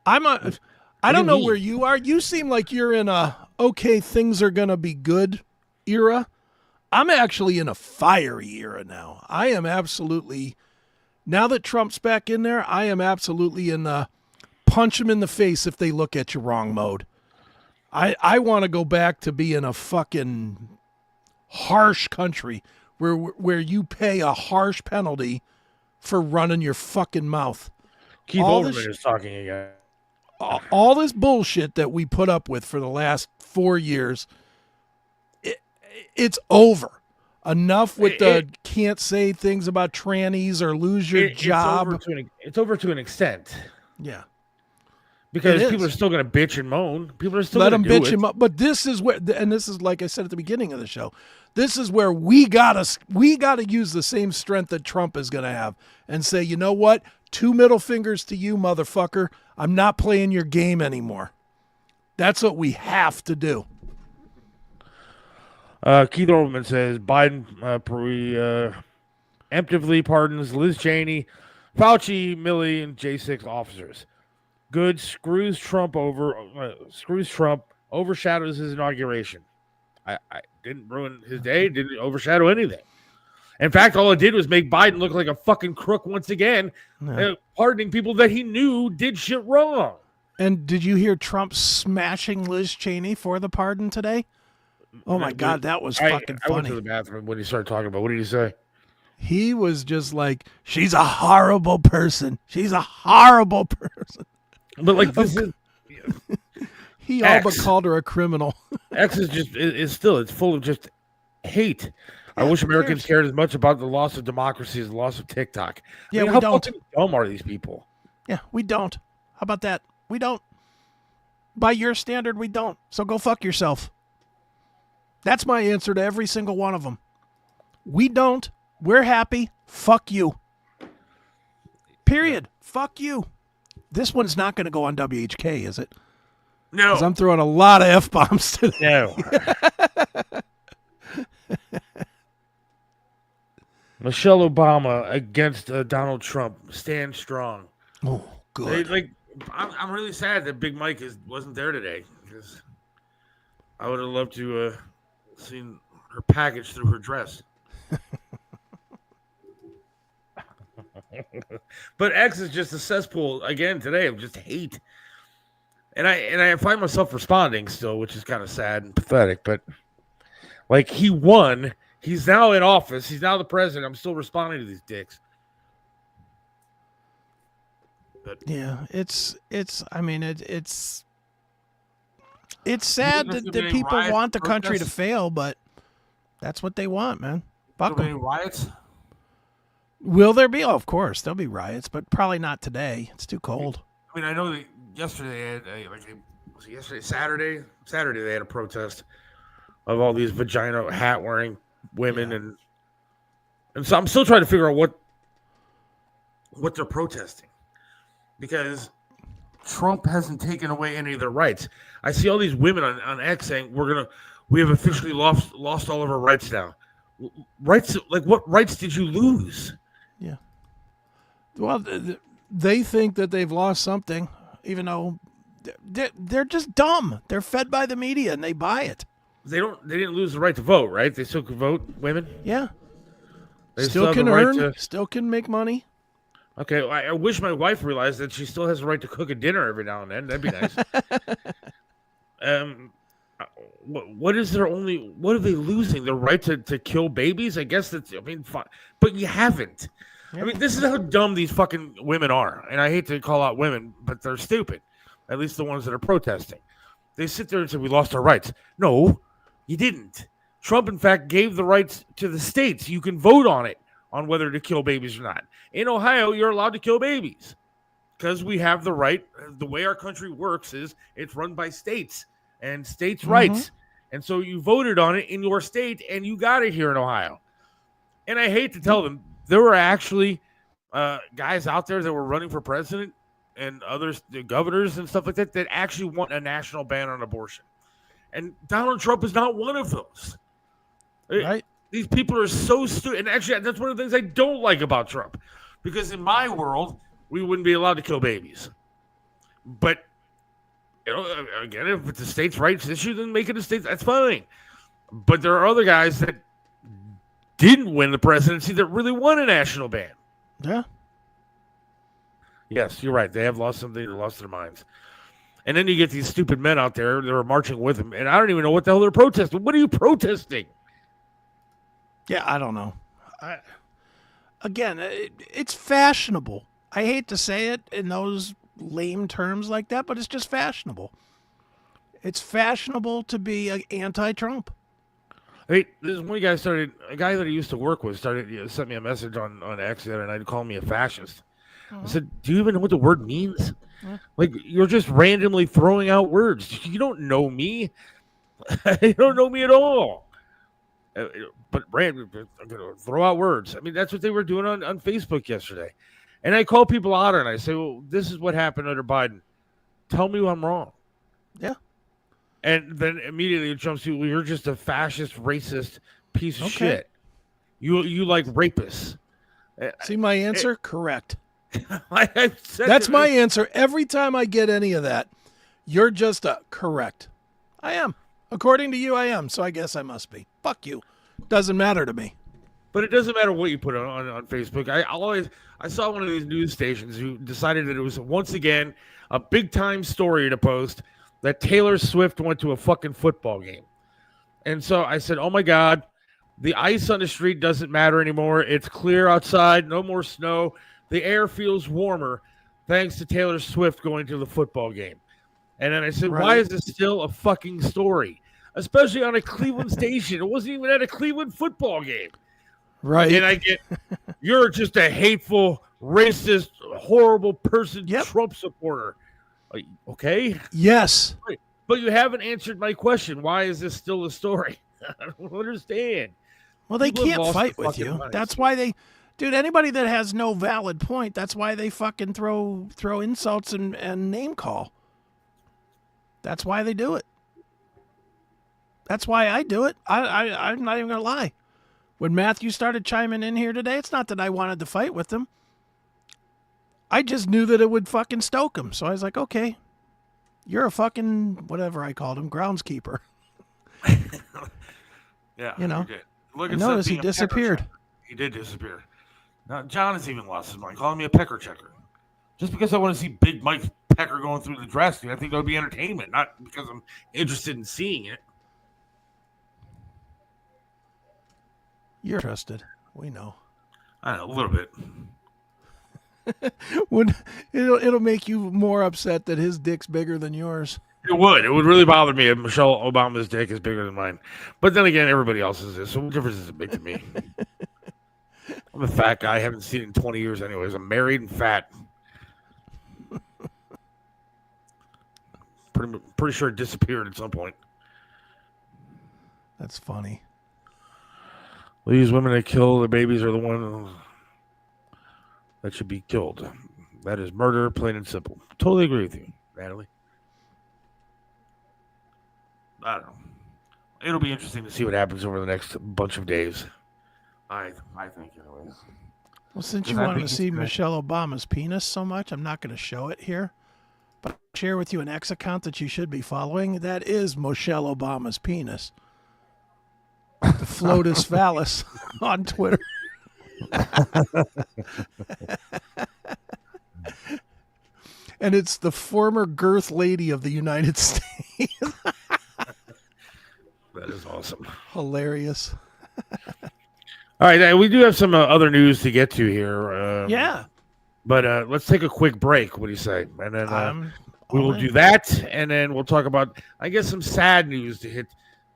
I don't know where you are. You seem like you're in a okay, things are gonna be good era. I'm actually in a fiery era now. I am absolutely, now that Trump's back in there, I am absolutely in the punch them in the face if they look at you wrong mode. I want to go back to being a fucking harsh country where you pay a harsh penalty for running your fucking mouth. Keith Olbermann is talking again. All this bullshit that we put up with for the last 4 years, it's over. Enough with can't say things about trannies or lose your job. It's over to an extent. Yeah. Because people are still going to bitch and moan. People are still let going them to bitch him up. But this is where, and this is like I said at the beginning of the show, this is where we gotta use the same strength that Trump is going to have and say, you know what? 2 middle fingers to you, motherfucker. I'm not playing your game anymore. That's what we have to do. Keith Olbermann says Biden preemptively pardons Liz Cheney, Fauci, Milley, and J6 officers. Good, screws Trump, overshadows his inauguration. I didn't ruin his day, didn't overshadow anything. In fact, all it did was make Biden look like a fucking crook once again, pardoning people that he knew did shit wrong. And did you hear Trump smashing Liz Cheney for the pardon today? Oh my God, that was fucking funny. I went to the bathroom when he started talking about. What did he say? He was just like, "She's a horrible person. She's a horrible person." But like this is. He all but called her a criminal. X is still, it's full of just hate. I wish Americans cared as much about the loss of democracy as the loss of TikTok. Yeah, how fucking dumb are these people? Yeah, we don't. How about that? We don't. By your standard, we don't. So go fuck yourself. That's my answer to every single one of them. We don't. We're happy. Fuck you. Period. Fuck you. This one's not going to go on WHK, is it? No. Because I'm throwing a lot of F-bombs today. No. Michelle Obama against Donald Trump. Stand strong. Oh, good. I'm really sad that Big Mike wasn't there today, because I would have loved to seen her package through her dress. But X is just a cesspool again today of just hate. And I find myself responding still, which is kind of sad and pathetic. But like, he won. He's now in office. He's now the president. I'm still responding to these dicks. But, yeah, it's sad that people want the country to fail, but that's what they want, man. Fuck them. Riots? Will there be? Oh, of course, there'll be riots, but probably not today. It's too cold. I mean, I know that yesterday they had Saturday they had a protest of all these vagina hat wearing women, and so I'm still trying to figure out what they're protesting, because Trump hasn't taken away any of their rights. I see all these women on X saying we have officially lost all of our rights now. Rights? Like, what rights did you lose? Yeah. Well, they think that they've lost something, even though they're just dumb. They're fed by the media and they buy it. They didn't lose the right to vote, right? They still can vote, women? Yeah. They still can earn, still can make money. Okay, I wish my wife realized that she still has the right to cook a dinner every now and then. That'd be nice. What are they losing? The right to kill babies? I guess fine. But you haven't. Yeah. I mean, this is how dumb these fucking women are. And I hate to call out women, but they're stupid. At least the ones that are protesting. They sit there and say, we lost our rights. No, you didn't. Trump, in fact, gave the rights to the states. You can vote on it, on whether to kill babies or not. In Ohio, you're allowed to kill babies because we have the right. The way our country works is it's run by states and states' rights. And so you voted on it in your state and you got it here in Ohio. And I hate to tell them, there were actually guys out there that were running for president and others, the governors and stuff like that, that actually want a national ban on abortion. And Donald Trump is not one of those. Right. These people are so stupid. And actually, that's one of the things I don't like about Trump. Because in my world, we wouldn't be allowed to kill babies. But, again, if it's a states' rights issue, then make it a state. That's fine. But there are other guys that didn't win the presidency that really want a national ban. Yeah. Yes, you're right. They have lost something. They lost their minds. And then you get these stupid men out there that are marching with them. And I don't even know what the hell they're protesting. What are you protesting? Yeah, I don't know. Again, it's fashionable. I hate to say it in those lame terms like that, but it's just fashionable. It's fashionable to be anti-Trump. Hey, this one guy a guy that I used to work with sent me a message on X the other night, calling me a fascist. I said, do you even know what the word means? Like, you're just randomly throwing out words. You don't know me. You don't know me at all. But I'm going to throw out words. I mean, that's what they were doing on Facebook yesterday. And I call people out and I say, well, this is what happened under Biden. Tell me I'm wrong. Yeah. And then immediately it jumps to, well, you're just a fascist, racist piece of shit. You like rapists. See my answer? Correct. I said That's my answer. Every time I get any of that, you're just a correct. I am. According to you, I am. So I guess I must be. Fuck you. Doesn't matter to me. But it doesn't matter what you put on Facebook. I saw one of these news stations who decided that it was once again a big time story to post that Taylor Swift went to a fucking football game. And so I said, oh my God, the ice on the street doesn't matter anymore. It's clear outside, no more snow. The air feels warmer thanks to Taylor Swift going to the football game. And then I said, why is this still a fucking story? Especially on a Cleveland station. It wasn't even at a Cleveland football game. Right. And I get, you're just a hateful, racist, horrible person, Trump supporter. Okay? Yes. But you haven't answered my question. Why is this still a story? I don't understand. Well, they can't fight with you. That's why they, dude, anybody that has no valid point, that's why they fucking throw insults and name call. That's why they do it. That's why I do it. I'm not even going to lie. When Matthew started chiming in here today, it's not that I wanted to fight with him. I just knew that it would fucking stoke him. So I was like, okay, you're a fucking, whatever I called him, groundskeeper. Yeah. You know, Look I at noticed he being a pecker disappeared. checker. He did disappear. Now, John has even lost his mind, calling me a pecker checker. Just because I want to see Big Mike Pecker going through the dressing, I think that would be entertainment, not because I'm interested in seeing it. You're interested. We know. I know, a little bit. When it'll make you more upset that his dick's bigger than yours. It would. It would really bother me if Michelle Obama's dick is bigger than mine. But then again, everybody else's is. So what difference does it make to me? I'm a fat guy. I haven't seen it in 20 years anyways. I'm married and fat. Pretty sure it disappeared at some point. That's funny. These women that kill their babies are the ones that should be killed. That is murder, plain and simple. Totally agree with you, Natalie. I don't know. It'll be interesting to see what happens over the next bunch of days. I think, anyways. Well, since you wanted to see Michelle Obama's penis so much, I'm not going to show it here. But I'll share with you an X account that you should be following. That is Michelle Obama's penis. The Flotus Phallus on Twitter. And it's the former girth lady of the United States. That is awesome. Hilarious. All right, we do have some other news to get to here. Yeah. But let's take a quick break. What do you say? And then we will do that, and then we'll talk about, I guess, some sad news to hit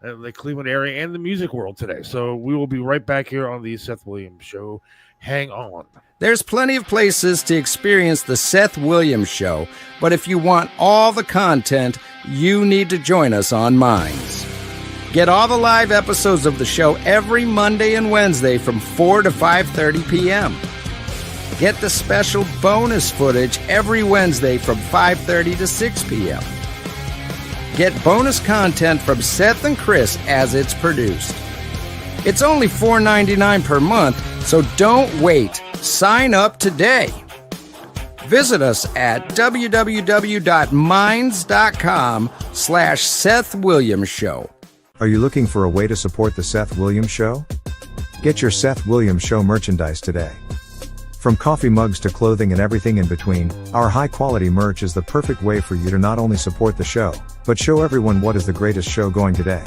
the Cleveland area and the music world today. So we will be right back here on the Seth Williams Show. Hang on. There's plenty of places to experience the Seth Williams Show, but if you want all the content, you need to join us on Minds. Get all the live episodes of the show every Monday and Wednesday from 4 to 5:30 p.m. Get the special bonus footage every Wednesday from 5:30 to 6 p.m. Get bonus content from Seth and Chris as it's produced. It's only $4.99 per month, so don't wait. Sign up today. Visit us at www.minds.com/Seth Williams Show. Are you looking for a way to support the Seth Williams Show? Get your Seth Williams Show merchandise today. From coffee mugs to clothing and everything in between, our high-quality merch is the perfect way for you to not only support the show, but show everyone what is the greatest show going today.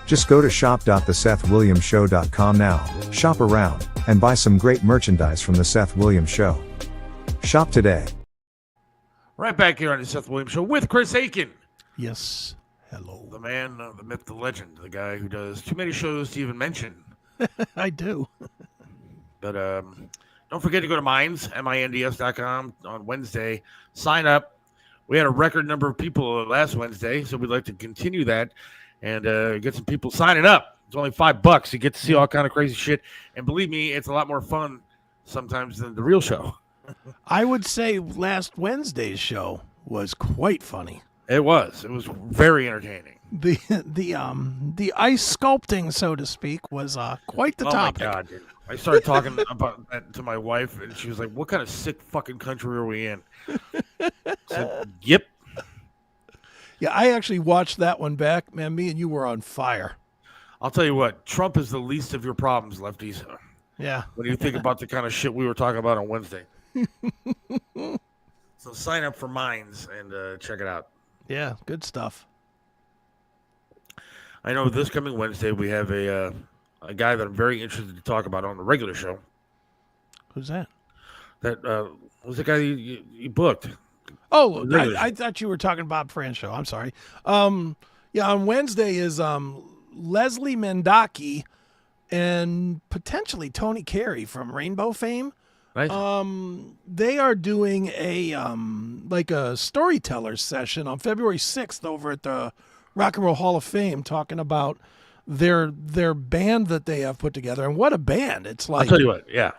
Just go to shop.thesethwilliamsshow.com now, shop around, and buy some great merchandise from the Seth Williams Show. Shop today. Right back here on the Seth Williams Show with Chris Aiken. Yes. Hello. The man, the myth, the legend, the guy who does too many shows to even mention. I do. But don't forget to go to minds.com on Wednesday. Sign up. We had a record number of people last Wednesday, so we'd like to continue that and get some people signing up. It's only $5. You get to see all kind of crazy shit. And believe me, it's a lot more fun sometimes than the real show. I would say last Wednesday's show was quite funny. It was very entertaining. The ice sculpting, so to speak, was quite the topic. Oh my God, dude. I started talking about that to my wife, and she was like, "What kind of sick fucking country are we in?" I said, "Yep." Yeah, I actually watched that one back. Man, me and you were on fire. I'll tell you what, Trump is the least of your problems, lefties. Yeah. When you think about the kind of shit we were talking about on Wednesday. So sign up for Minds and check it out. Yeah, good stuff. I know this coming Wednesday we have a guy that I'm very interested to talk about on the regular show. Who's that? That was the guy you booked. Oh, I thought you were talking Bob Fran show. I'm sorry. Yeah, on Wednesday is Leslie Mendaki and potentially Tony Carey from Rainbow fame. Nice. They are doing a like a storyteller session on February 6th over at the Rock and Roll Hall of Fame, talking about their band that they have put together. And what a band. It's like, I'll tell you what, yeah.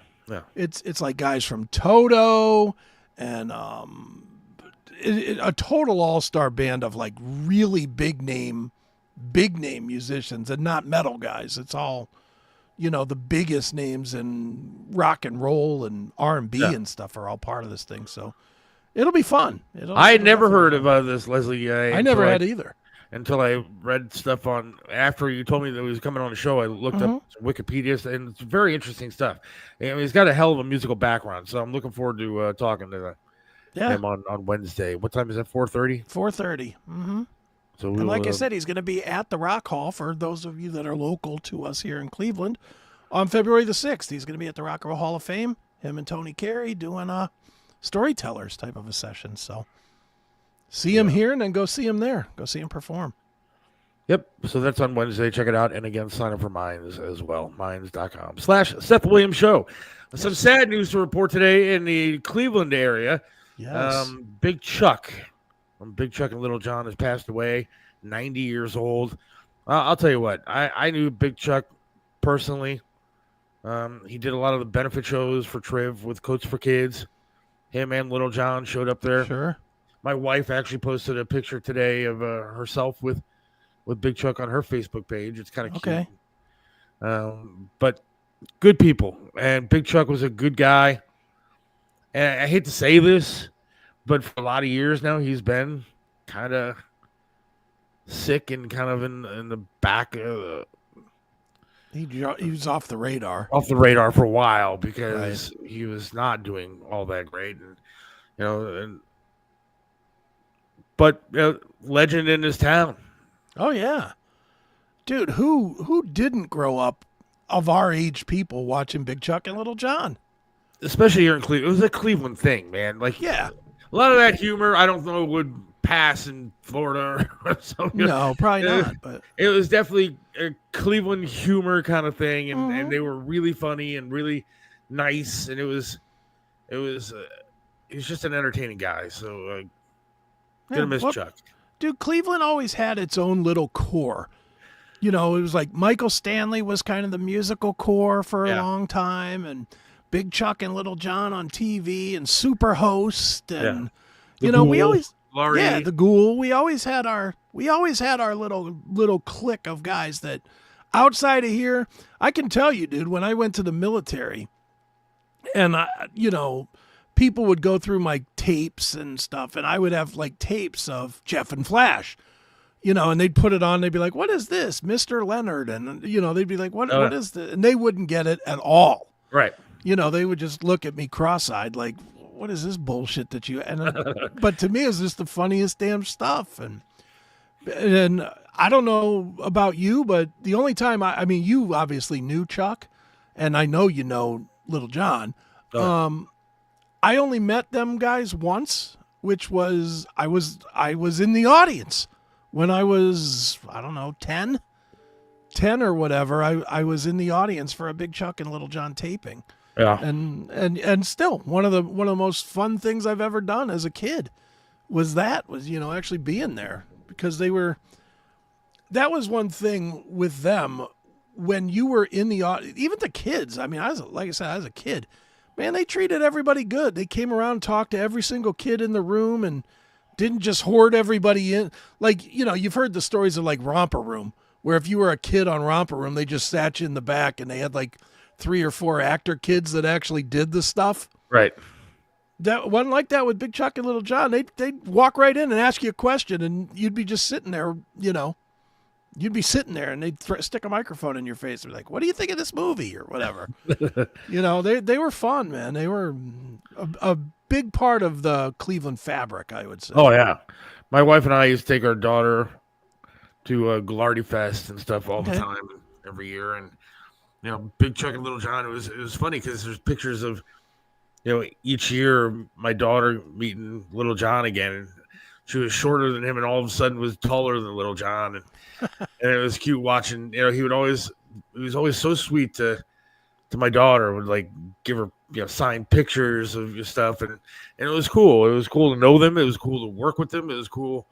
It's like guys from Toto and a total all-star band of like really big name musicians and not metal guys. It's all, the biggest names in rock and roll and R&B and stuff are all part of this thing. So it'll be fun. I had never heard of this Leslie guy. I never had either. Until I read stuff after you told me that he was coming on the show, I looked up Wikipedia, and it's very interesting stuff. And he's got a hell of a musical background, so I'm looking forward to talking to him on Wednesday. What time is that, 4:30? 4:30. Mm-hmm. So and like I said, he's going to be at the Rock Hall for those of you that are local to us here in Cleveland on February the 6th. He's going to be at the Rock and Roll Hall of Fame, him and Tony Carey doing a storytellers type of a session. So see him here and then go see him there. Go see him perform. Yep. So that's on Wednesday. Check it out. And again, sign up for Minds as well. Minds.com/Seth Williams Show. Yes. Some sad news to report today in the Cleveland area. Yes. Big Chuck and Little John has passed away, 90 years old. I'll tell you what, I knew Big Chuck personally. He did a lot of the benefit shows for Triv with Coats for Kids. Him and Little John showed up there. Sure. My wife actually posted a picture today of herself with Big Chuck on her Facebook page. It's kind of cute. Okay. But good people. And Big Chuck was a good guy. And I hate to say this, but for a lot of years now, he's been kind of sick and kind of in the back. He was off the radar. Off the radar for a while because he was not doing all that great. And, but legend in his town. Oh, yeah. Dude, who didn't grow up of our age people watching Big Chuck and Little John? Especially here in Cleveland. It was a Cleveland thing, man. Like, yeah. A lot of that humor, I don't know, would pass in Florida or something. No, probably not. But it was definitely a Cleveland humor kind of thing, and they were really funny and really nice, and it was just an entertaining guy. So, gonna miss Chuck. Dude, Cleveland always had its own little core. It was like Michael Stanley was kind of the musical core for a long time, and Big Chuck and Little John on TV and Superhost and we always Laurie. the Ghoul. We always had our little clique of guys that outside of here, I can tell you, dude, when I went to the military and people would go through my tapes and stuff, and I would have like tapes of Jeff and Flash. And they'd put it on. They'd be like, "What is this, Mr. Leonard?" And they'd be like, "What is this?" And they wouldn't get it at all. Right. They would just look at me cross-eyed like, what is this bullshit that you... But to me, it's just the funniest damn stuff. And I don't know about you, but the only time I mean, you obviously knew Chuck, and I know you know Little John. I only met them guys once, which was I was in the audience when I was, I don't know, 10 or whatever. I was in the audience for a Big Chuck and Little John taping. Yeah. And still one of the most fun things I've ever done as a kid was actually being there, because that was one thing with them when you were in the audience, even the kids. I mean, like I said, I was a kid, man, they treated everybody good. They came around, talked to every single kid in the room, and didn't just hoard everybody in. Like, you've heard the stories of like Romper Room, where if you were a kid on Romper Room, they just sat you in the back and they had like 3 or 4 actor kids that actually did the stuff. Right. That wasn't like that with Big Chuck and Little John. They'd walk right in and ask you a question, and you'd be just sitting there, You'd be sitting there, and they'd stick a microphone in your face. They're like, "What do you think of this movie?" or whatever. They were fun, man. They were a big part of the Cleveland fabric, I would say. Oh yeah, my wife and I used to take our daughter to Glardy Fest and stuff all the time, every year, and Big Chuck and Little John. It was funny because there's pictures of each year my daughter meeting Little John again. And she was shorter than him, and all of a sudden was taller than Little John, and it was cute watching. He was always so sweet to my daughter. Would like give her signed pictures of your stuff, and it was cool. It was cool to know them. It was cool to work with them. It was cool,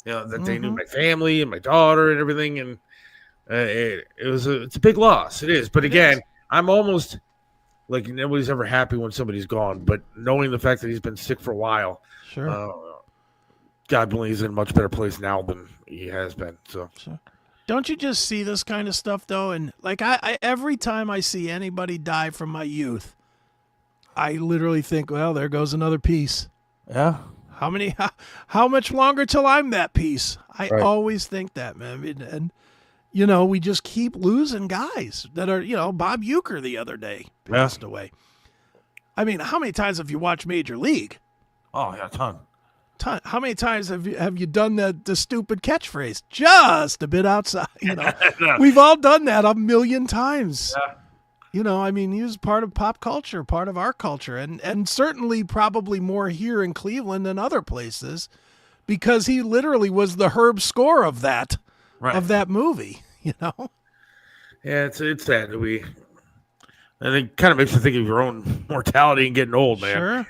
that they knew my family and my daughter and everything. And it's a big loss. It is, but again, I'm almost like nobody's ever happy when somebody's gone. But knowing the fact that he's been sick for a while, sure. God willing, he's in a much better place now than he has been. So, sure. Don't you just see this kind of stuff though? And like I every time I see anybody die from my youth, I literally think, well, there goes another piece. Yeah. How much longer till I'm that piece? I always think that, man. And we just keep losing guys that are, Bob Uecker the other day passed away. I mean, how many times have you watched Major League? Oh yeah, a ton. How many times have you done the stupid catchphrase, just a bit outside? We've all done that a million times. Yeah. I mean, he was part of pop culture, part of our culture, and certainly probably more here in Cleveland than other places, because he literally was the Herb Score of that movie. Yeah, it's sad that and it kind of makes you think of your own mortality and getting old, man. Sure.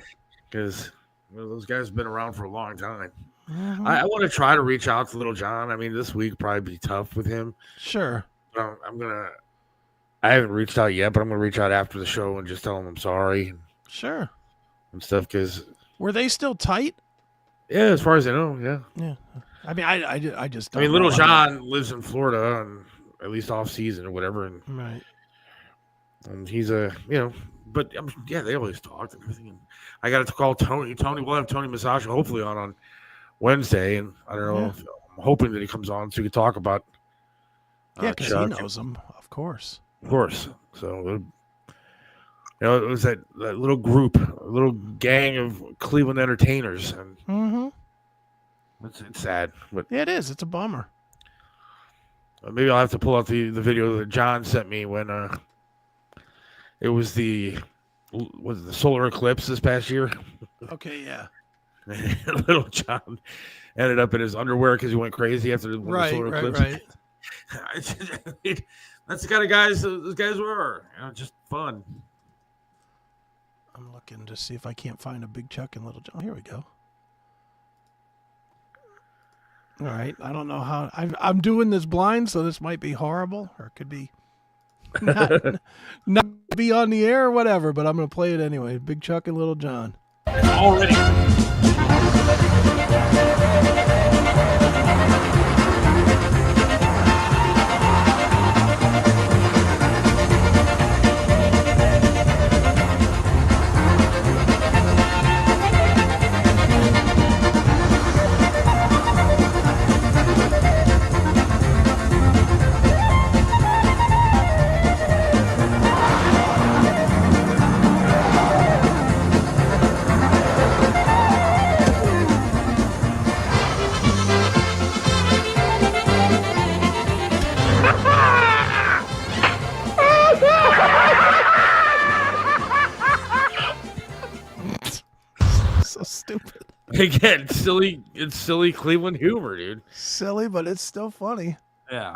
Because those guys have been around for a long time. Mm-hmm. I want to try to reach out to Little John. I mean, this week probably be tough with him. Sure. I haven't reached out yet, but I'm gonna reach out after the show and just tell him I'm sorry. Sure. And stuff, because were they still tight? Yeah, as far as I know, yeah. Yeah. I mean, I just don't I mean, Little know. John lives in Florida, and at least off season or whatever, and right. And he's but they always talked and everything. And I got to call Tony. We'll have Tony Massaggio hopefully on Wednesday, and I don't know. I'm hoping that he comes on so we can talk about. Because he knows him, of course. Of course. So, it was that little group, a little gang of Cleveland entertainers, and it's sad, but it is. It's a bummer. Maybe I'll have to pull out the video that John sent me when it was the solar eclipse this past year. Okay, yeah. Little John ended up in his underwear because he went crazy after the solar eclipse. Right. That's the kind of guys those guys were. Just fun. I'm looking to see if I can't find a Big Chuck and Little John. Here we go. All right. I don't know how I'm doing this blind, so this might be horrible, or it could be not be on the air or whatever, but I'm going to play it anyway. Big Chuck and Little John. Already. Stupid. Again, it's silly Cleveland humor, dude. Silly, but it's still funny. Yeah.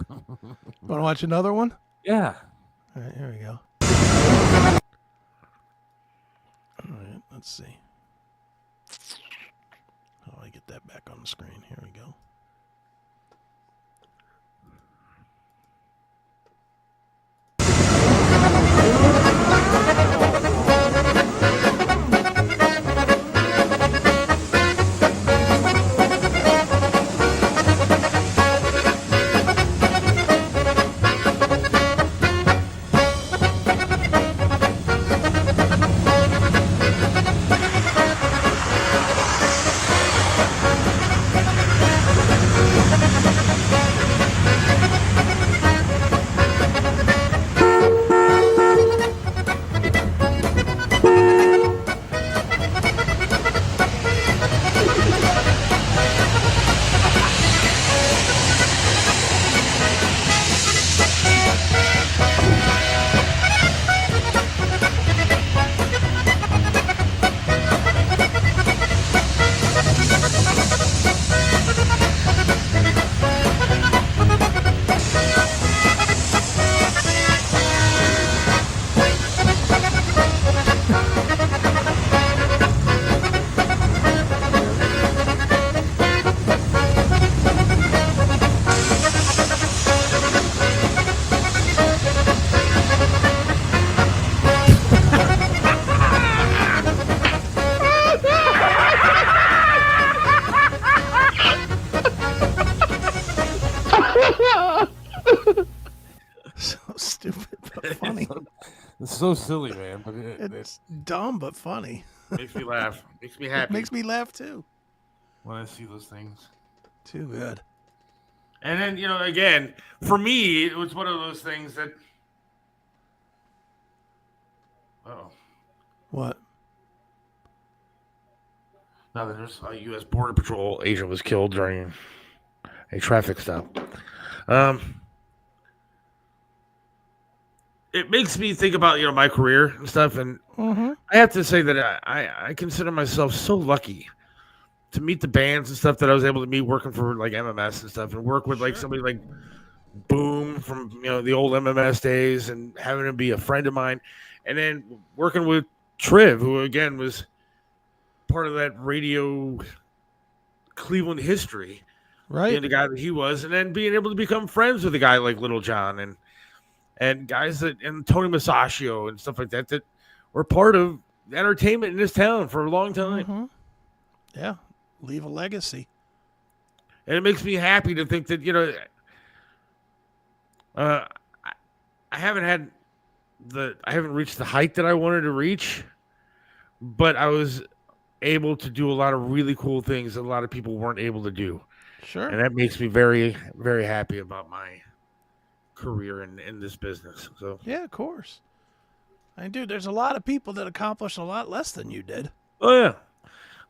Want to watch another one? Yeah. All right, here we go. All right, let's see. How do I get that back on the screen? Here we go. stupid but funny. It's so silly, man. But It's dumb but funny. makes me laugh. Makes me happy It makes me laugh too. when I see those things. Too good. And then, again, for me, it was one of those things that. Oh. What? Now there's a U.S. Border Patrol agent was killed during a traffic stop. It makes me think about my career and stuff, and I have to say that I consider myself so lucky to meet the bands and stuff that I was able to meet working for like MMS and stuff, and work with like somebody like Boom from the old MMS days, and having him be a friend of mine, and then working with Triv, who again was part of that radio Cleveland history, Right. being the guy that he was, and then being able to become friends with a guy like Little John and guys and Tony Masaccio and stuff like that were part of entertainment in this town for a long time. Yeah, leave a legacy. And it makes me happy to think that I haven't reached the height that I wanted to reach, but I was able to do a lot of really cool things that a lot of people weren't able to do. Sure. And that makes me very, very happy about my career in this business. So Yeah, of course. Dude, there's a lot of people that accomplished a lot less than you did. oh yeah.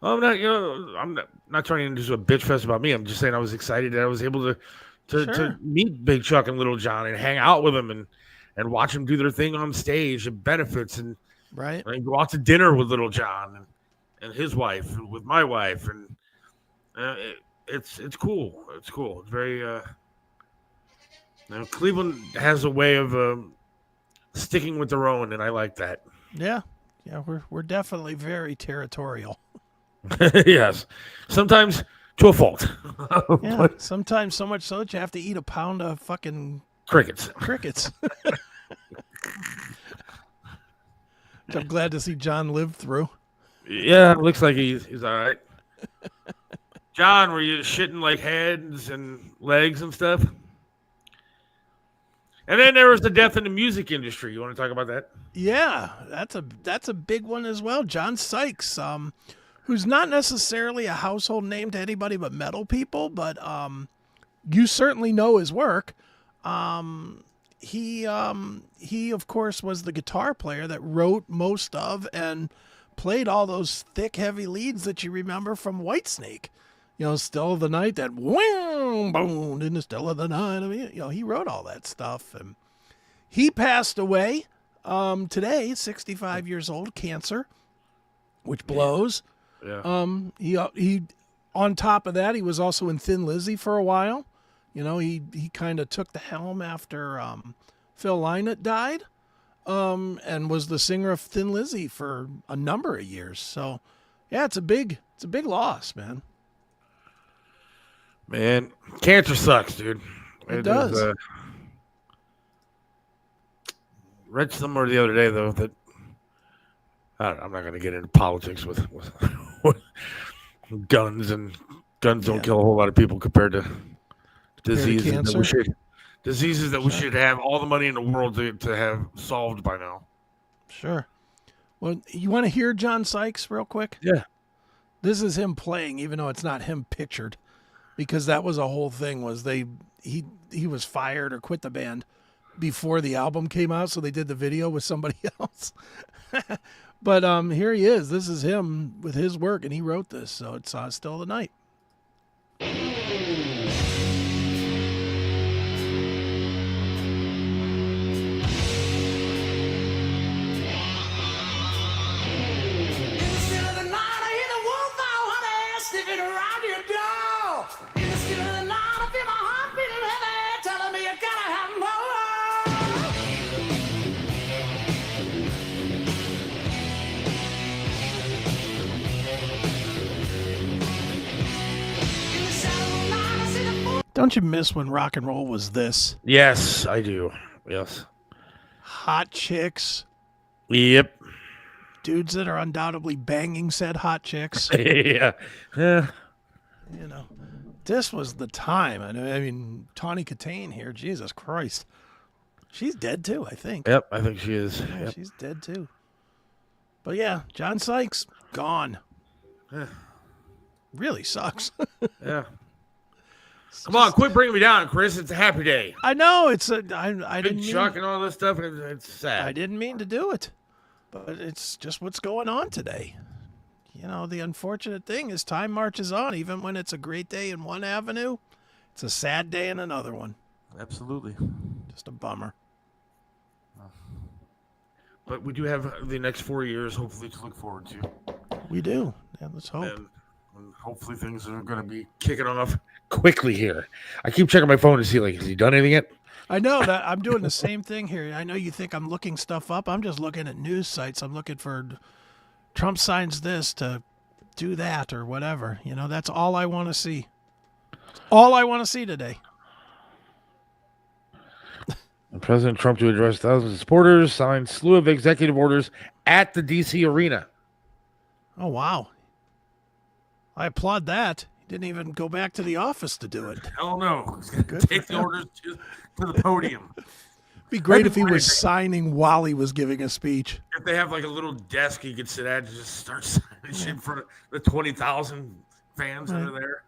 I'm not trying to do a bitch fest about me. I'm just saying I was excited that I was able to Sure. meet Big Chuck and Little John and hang out with them and watch them do their thing on stage and benefits and Right. go out to dinner with Little John and his wife and with my wife and it's cool. It's cool. It's very Cleveland has a way of sticking with their own, and I like that. Yeah. Yeah, we're definitely very territorial. Yes, sometimes to a fault. Yeah. But Sometimes so much so that you have to eat a pound of fucking crickets. crickets. Which I'm glad to see John live through. Yeah, looks like he's all right. John, were you shitting like heads and legs and stuff? And then there was the death in the music industry. You want to talk about that? Yeah, that's a big one as well. John Sykes, who's not necessarily a household name to anybody but metal people, but you certainly know his work. He of course was the guitar player that wrote most of and played all those thick, heavy leads that you remember from Whitesnake. Still of the Night, that wham, boom, in the Still of the Night. I mean, he wrote all that stuff. And he passed away today, 65 years old, cancer, which blows. Yeah. He on top of that, he was also in Thin Lizzy for a while. He kind of took the helm after Phil Lynott died, and was the singer of Thin Lizzy for a number of years. So, yeah, it's a big loss, man. Man, cancer sucks, dude. It does. Read somewhere the other day though that I'm not going to get into politics with guns, and guns don't kill a whole lot of people compared to diseases that we should have all the money in the world to have solved by now. Sure. Well, you want to hear John Sykes real quick? Yeah. This is him playing, even though it's not him pictured, because that was a whole thing. Was he was fired or quit the band before the album came out, so they did the video with somebody else. But here he is. This is him with his work, and he wrote this, so it's Still the Night. Instead of the night, I hear the wolf owl honey sniffing around your door. Instead of the night, I feel my heart beating heavy, telling me you gotta have more. Don't you miss when rock and roll was this? Yes, I do. Yes. Hot chicks, Yep. dudes that are undoubtedly banging said hot chicks. Yeah. This was the time. I mean, Tawny Katane here, Jesus Christ. She's dead too, I think. Yep, I think she is. Yeah, Yep. she's dead too. But yeah, John Sykes gone. Yeah. Really sucks. Yeah. Come on, quit bringing me down, Chris. It's a happy day. I know it's a. I Big didn't Chuck mean, and all this stuff. It's sad. I didn't mean to do it, but it's just what's going on today. You know, the unfortunate thing is time marches on. Even when it's a great day in one avenue, it's a sad day in another one. Absolutely. Just a bummer. But we do have the next 4 years, hopefully, to look forward to. We do. Yeah, let's hope. And hopefully things are going to be kicking off quickly here. I keep checking my phone to see, like, has he done anything yet? I know that I'm doing the same thing here. I know you think I'm looking stuff up. I'm just looking at news sites. I'm looking for Trump signs this to do that or whatever. You know, that's all I want to see. All I want to see today. President Trump to address thousands of supporters, signed slew of executive orders at the D.C. arena. Oh, wow. I applaud that. He didn't even go back to the office to do it. Hell no. He's going to take the orders to the podium. Be great if he was signing while he was giving a speech. If they have like a little desk he could sit at and just start signing shit in front of the 20,000 fans that are there.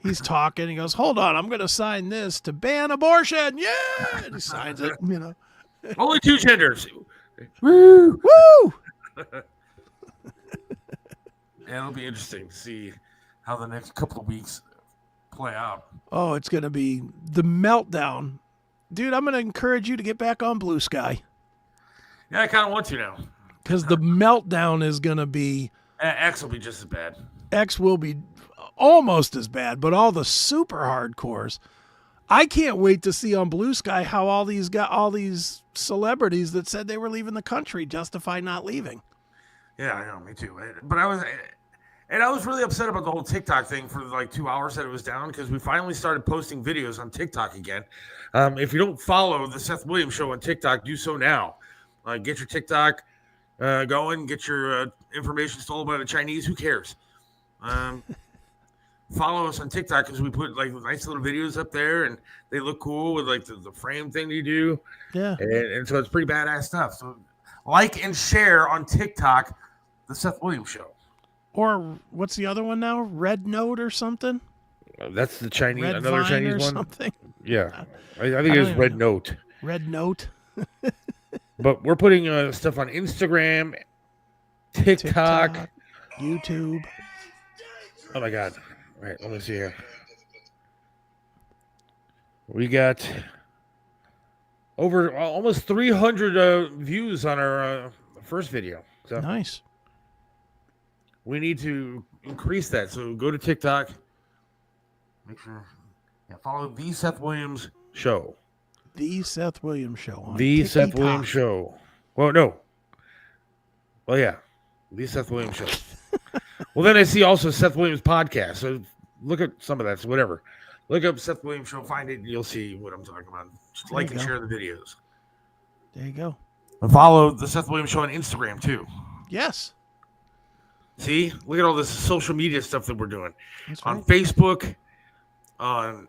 He's talking. He goes, hold on, I'm going to sign this to ban abortion. Yeah. And he signs it, you know. Only two genders. Woo! Woo! And it'll be interesting to see how the next couple of weeks play out. Oh, it's going to be the meltdown. Dude, I'm going to encourage you to get back on Blue Sky. Yeah, I kind of want to now. Because the meltdown is going to be... X will be just as bad. X will be almost as bad, but all the super hardcores. I can't wait to see on Blue Sky how all these celebrities that said they were leaving the country justify not leaving. Yeah, I know, me too. But I was really upset about the whole TikTok thing for like 2 hours that it was down because we finally started posting videos on TikTok again. If you don't follow the Seth Williams Show on TikTok, do so now. Get your TikTok going. Get your information stolen by the Chinese. Who cares? Follow us on TikTok because we put like nice little videos up there and they look cool with like the frame thing you do. Yeah. And so it's pretty badass stuff. So like and share on TikTok the Seth Williams Show. Or what's the other one now? Red Note or something? That's the Chinese, Red another Vine Chinese or one. Something. Yeah, I think it's Red Note. Red Note. But we're putting stuff on Instagram, TikTok, YouTube. Oh my God! All right, let me see here. We got over almost 300 views on our first video. So nice. We need to increase that. So go to TikTok. Make sure follow the Seth Williams Show. The Seth Williams Show. On the TikTok. Seth Williams Show. Well, no. Well, yeah. The Seth Williams Show. Well, then I see also Seth Williams podcast. So look at some of that. So whatever. Look up Seth Williams Show. Find it. And you'll see what I'm talking about. Just like and share the videos. There you go. And follow the Seth Williams Show on Instagram too. Yes. See, look at all this social media stuff that we're doing. That's on right. Facebook, on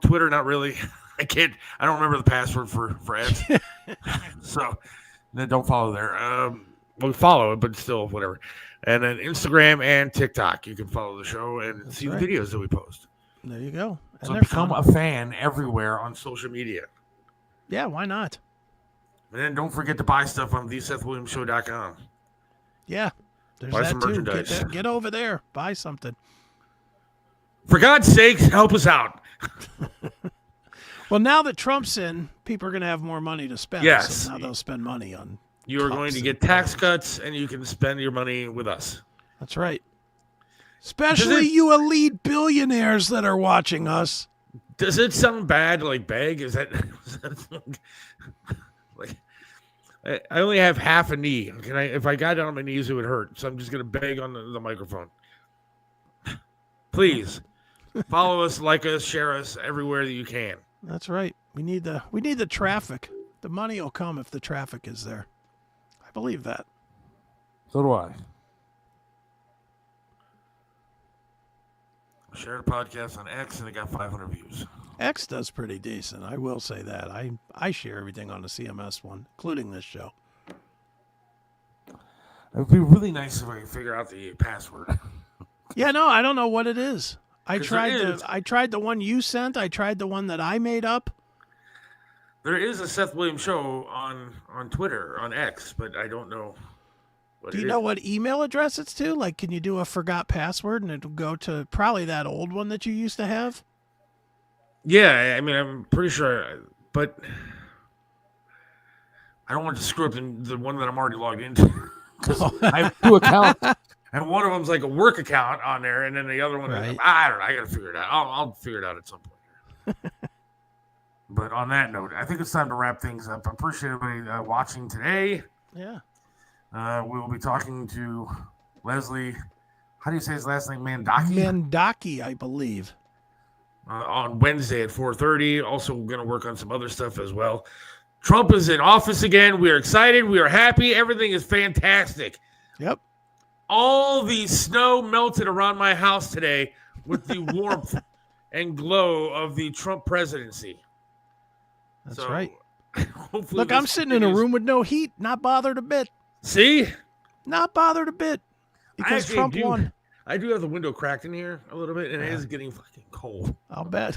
Twitter, not really. I don't remember the password for ads. So then don't follow there. Well, follow it, but still whatever. And then Instagram and TikTok, you can follow the show and see the videos that we post. There you go. And so become a fan everywhere on social media. Yeah, why not? And then don't forget to buy stuff on thesethwilliamsshow.com. Yeah. There's buy that some too. merchandise. Get over there. Buy something. For God's sakes, help us out. Well, now that Trump's in, people are going to have more money to spend. Yes. So now they'll spend money on. You are going to get tax cuts, and you can spend your money with us. That's right. Especially you elite billionaires that are watching us. Does it sound bad, like beg? Is that like I only have half a knee. If I got down on my knees, it would hurt. So I'm just going to beg on the microphone. Please follow us, like us, share us everywhere that you can. That's right. We need the traffic. The money will come if the traffic is there. I believe that. So do I. Share the podcast on X, and it got 500 views. X does pretty decent. I will say that. I share everything on the CMS one, including this show. It would be really nice if I could figure out the password. Yeah, no, I don't know what it is. I 'Cause tried there is- I tried the one you sent. I tried the one that I made up. There is a Seth Williams show on Twitter, on X, but I don't know what Do it you is. know what email address it's to? Like, can you do a forgot password and it'll go to probably that old one that you used to have? Yeah, I mean, I'm pretty sure, but I don't want to screw up the one that I'm already logged into. 'Cause I have 2 accounts, and one of them's like a work account on there, and then the other one, Right. I don't know. I got to figure it out. I'll figure it out at some point. But on that note, I think it's time to wrap things up. I appreciate everybody watching today. Yeah. We will be talking to Leslie. How do you say his last name? Mandaki? Mandaki, I believe. On Wednesday at 4:30. Also going to work on some other stuff as well. Trump is in office again. We are excited. We are happy. Everything is fantastic. Yep. All the snow melted around my house today with the warmth and glow of the Trump presidency. That's So, right. Hopefully Look, this I'm sitting in a continues. room with no heat, not bothered a bit. See? Not bothered a bit. Because actually Trump do. won. I do have the window cracked in here a little bit, and it is getting fucking cold. I'll bet.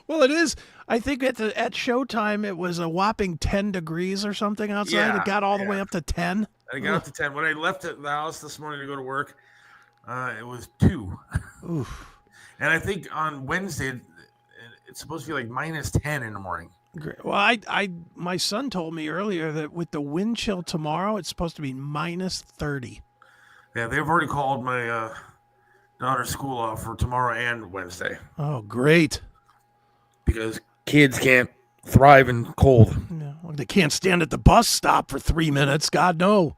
Well, it is. I think at showtime it was a whopping 10 degrees or something outside. Yeah, It got all the yeah. way up to 10. I got up to 10. When I left the house this morning to go to work, it was 2. Oof. And I think on Wednesday, it's supposed to be like minus 10 in the morning. Great. Well, my son told me earlier that with the wind chill tomorrow, it's supposed to be minus 30. Yeah, they've already called my daughter's school off for tomorrow and Wednesday Oh, great. because kids can't thrive in cold. No, they can't stand at the bus stop for 3 minutes. God, no.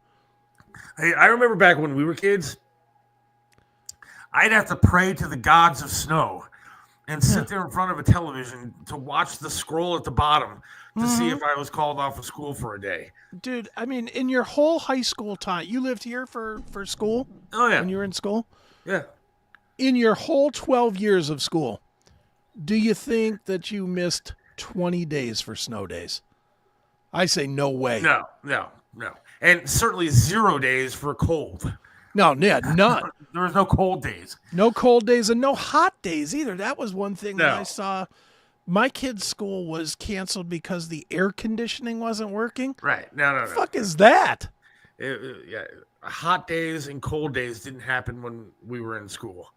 Hey, I remember back when we were kids, I'd have to pray to the gods of snow and sit there in front of a television to watch the scroll at the bottom to see if I was called off of school for a day. Dude, I mean, in your whole high school time, you lived here for school Oh, yeah. when you were in school? Yeah. In your whole 12 years of school, do you think that you missed 20 days for snow days? I say no way. No. And certainly 0 days for cold. No, yeah, none. There was no cold days. No cold days and no hot days either. That was one thing that No. I saw. My kid's school was canceled because the air conditioning wasn't working. Right. No. The fuck is that? Yeah, hot days and cold days didn't happen when we were in school.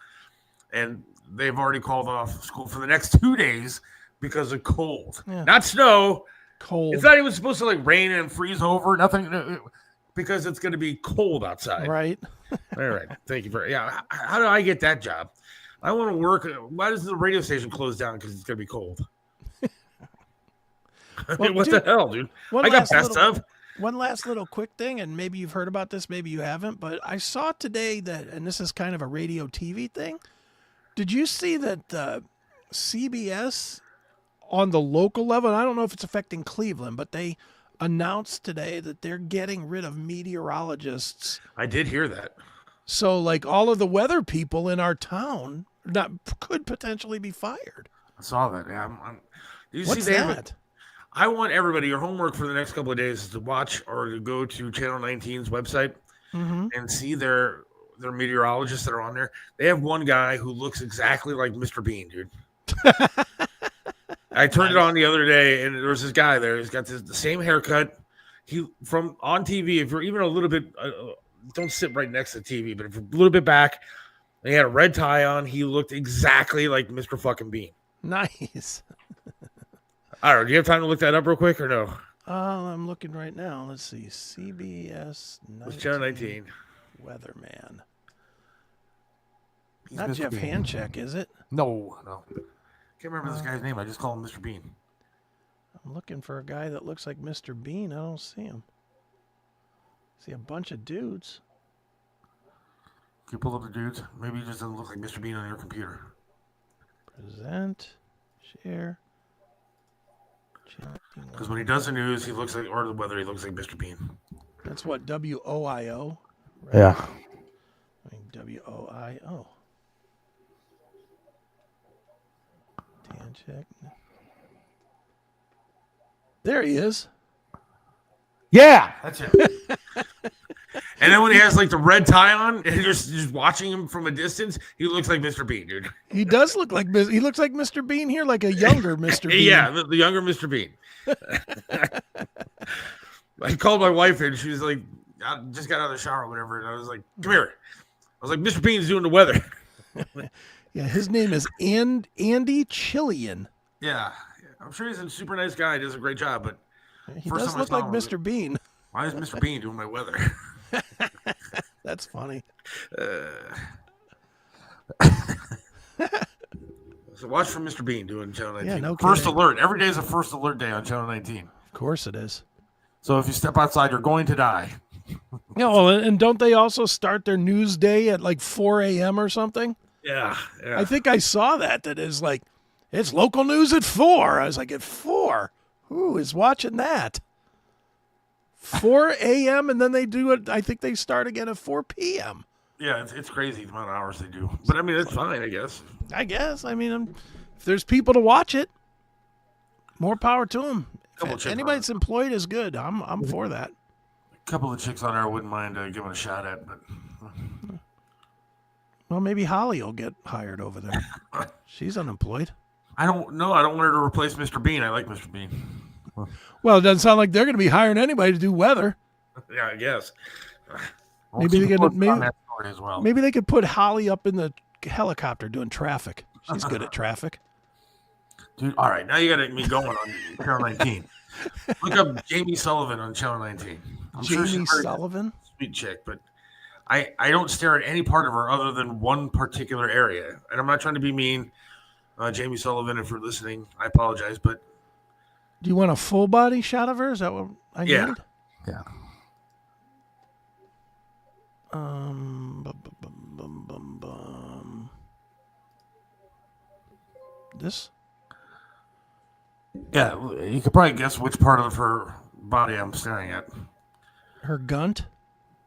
And they've already called off school for the next 2 days because of cold. Yeah. Not snow. Cold. It's not even supposed to like rain and freeze over. Nothing. Because it's going to be cold outside. Right. All right. Thank you yeah. How do I get that job? I want to work. Why does the radio station close down? Because it's going to be cold. Well, what dude, the hell, dude? one I got last best little- of. One last little quick thing, and maybe you've heard about this, maybe you haven't, but I saw today that, and this is kind of a radio TV thing. Did you see that CBS on the local level, and I don't know if it's affecting Cleveland, but they announced today that they're getting rid of meteorologists. I did hear that. So, like, all of the weather people in our town could potentially be fired. I saw that. Yeah. Did you What's see they have that? I want everybody, your homework for the next couple of days is to watch or to go to Channel 19's website and see their meteorologists that are on there. They have one guy who looks exactly like Mr. Bean, dude. I turned it on the other day, and there was this guy there. He's got the same haircut. He from on TV. If you're even a little bit, don't sit right next to the TV, but if you're a little bit back, and he had a red tie on. He looked exactly like Mr. fucking Bean. Nice. I don't know. Do you have time to look that up real quick or no? I'm looking right now. Let's see. CBS It's Channel 19. Weatherman. He's Not Mr. Jeff Bean. Handcheck, is it? No. Can't remember this guy's name. I just call him Mr. Bean. I'm looking for a guy that looks like Mr. Bean. I don't see him. See a bunch of dudes. Can you pull up the dudes? Maybe he just doesn't look like Mr. Bean on your computer. Present. Share. Because when he does the news, he looks like, or the weather, he looks like Mr. Bean. That's what, WOIO? Yeah. I mean, WOIO. Dan check. There he is. Yeah, that's it. And then when he has like the red tie on, and you're just watching him from a distance, he looks like Mr. Bean, dude. He does look like Mr. Bean here, like a younger Mr. Bean. Yeah, the younger Mr. Bean. I called my wife in. She was like, I just got out of the shower or whatever, and I was like, come here. I was like, Mr. Bean's doing the weather. Yeah, his name is Andy Chillian. Yeah, I'm sure he's a super nice guy. He does a great job, but he does look like Mr. Bean. Why is Mr. Bean doing my weather? That's funny. So watch for Mr. Bean doing Channel 19. Yeah, no First kidding. alert. Every day is a first alert day on Channel 19. Of course it is. So if you step outside, you're going to die. Yeah, well, and don't they also start their news day at like 4 a.m. or something? Yeah. I think I saw that is like, it's local news at 4. I was like, at 4? Who is watching that? 4 a.m. and then they do it. I think they start again at 4 p.m. Yeah, it's crazy the amount of hours they do. But I mean, it's fine, I guess. I mean, if there's people to watch it, more power to them. Anybody that's employed is good. I'm for that. A couple of chicks on there I wouldn't mind giving a shot at, but well, maybe Holly will get hired over there. She's unemployed. I don't know. I don't want her to replace Mr. Bean. I like Mr. Bean. Well, it doesn't sound like they're going to be hiring anybody to do weather. Yeah, I guess. Maybe they could as well. Maybe they could put Holly up in the helicopter doing traffic. She's good at traffic. Dude, all right, now you got me going on Channel 19. Look up Jamie Sullivan on Channel 19. I'm sure Jamie she's a Sullivan? sweet chick, but I don't stare at any part of her other than one particular area. And I'm not trying to be mean. Jamie Sullivan, if you're listening, I apologize, but do you want a full body shot of her? Is that what I need? Yeah. This? Yeah, you could probably guess which part of her body I'm staring at. Her gunt?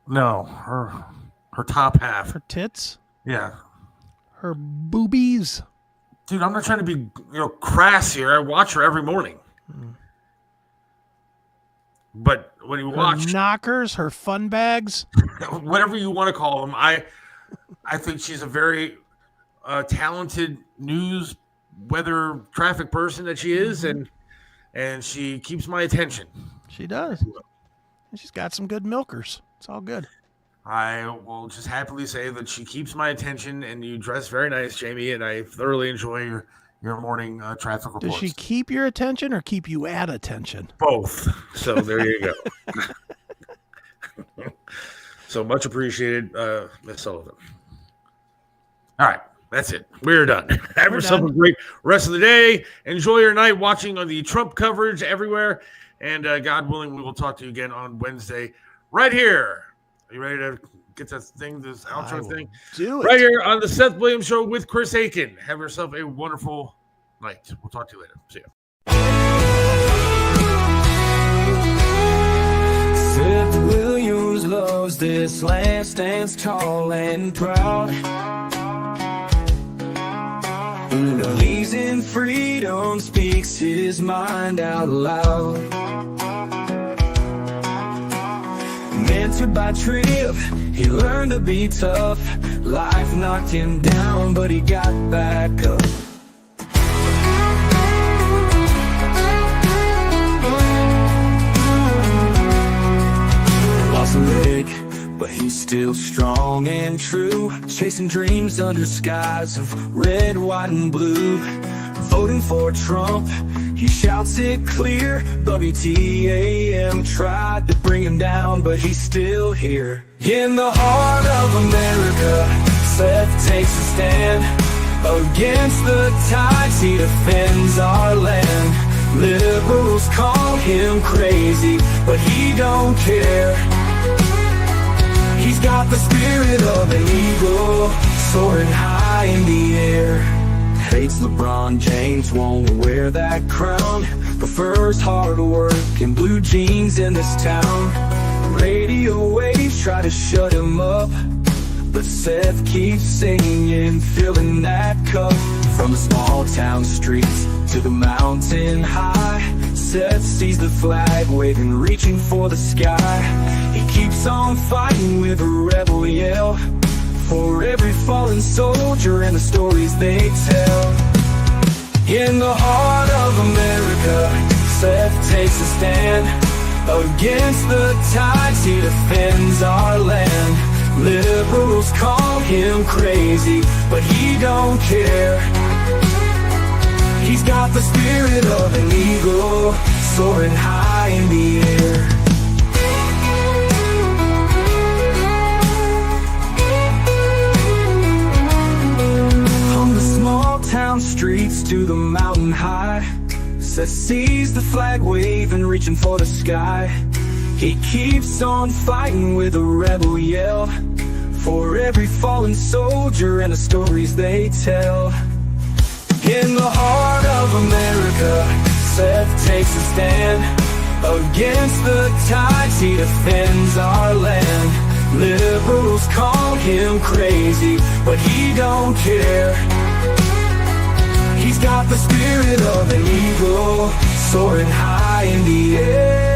No, her top half. Her tits? Yeah. Her boobies? Dude, I'm not trying to be crass here. I watch her every morning. But when you watch her knockers, her fun bags, whatever you want to call them, I think she's a very talented news, weather, traffic person that she is, and she keeps my attention. She does. And she's got some good milkers. It's all good. I will just happily say that she keeps my attention, and you dress very nice, Jamie, and I thoroughly enjoy your morning traffic reports. Does she keep your attention or keep you at attention? Both. So there you go. So much appreciated, Miss Sullivan. All right. That's it. We're done. Have yourself a great rest of the day. Enjoy your night watching on the Trump coverage everywhere. And God willing, we will talk to you again on Wednesday right here. Are you ready to get this outro thing? Do it. Right here on the Seth Williams Show with Chris Aiken. Have yourself a wonderful night. We'll talk to you later. See ya. Seth Williams loves this land, stands tall and proud. Believes in freedom, speaks his mind out loud. Mentored by Trip, he learned to be tough. Life knocked him down, but he got back up. Lost a leg, but he's still strong and true. Chasing dreams under skies of red, white, and blue. Voting for Trump, he shouts it clear. WTAM tried to bring him down, but he's still here. In the heart of America, Seth takes a stand. Against the tides, he defends our land. Liberals call him crazy, but he don't care. He's got the spirit of an eagle, soaring high in the air. Hates LeBron James, won't wear that crown. Prefers hard work and blue jeans in this town. Radio waves try to shut him up, but Seth keeps singing, filling that cup. From the small town streets to the mountain high, Seth sees the flag waving, reaching for the sky. He keeps on fighting with a rebel yell, for every fallen soldier and the stories they tell. In the heart of America, Seth takes a stand. Against the tides, he defends our land. Liberals call him crazy, but he don't care. He's got the spirit of an eagle, soaring high in the air. From the small town streets to the mountain high, Seth sees the flag waving, reaching for the sky. He keeps on fighting with a rebel yell, for every fallen soldier and the stories they tell. In the heart of America, Seth takes a stand. Against the tides, he defends our land. Liberals call him crazy, but he don't care. He's got the spirit of an eagle, soaring high in the air.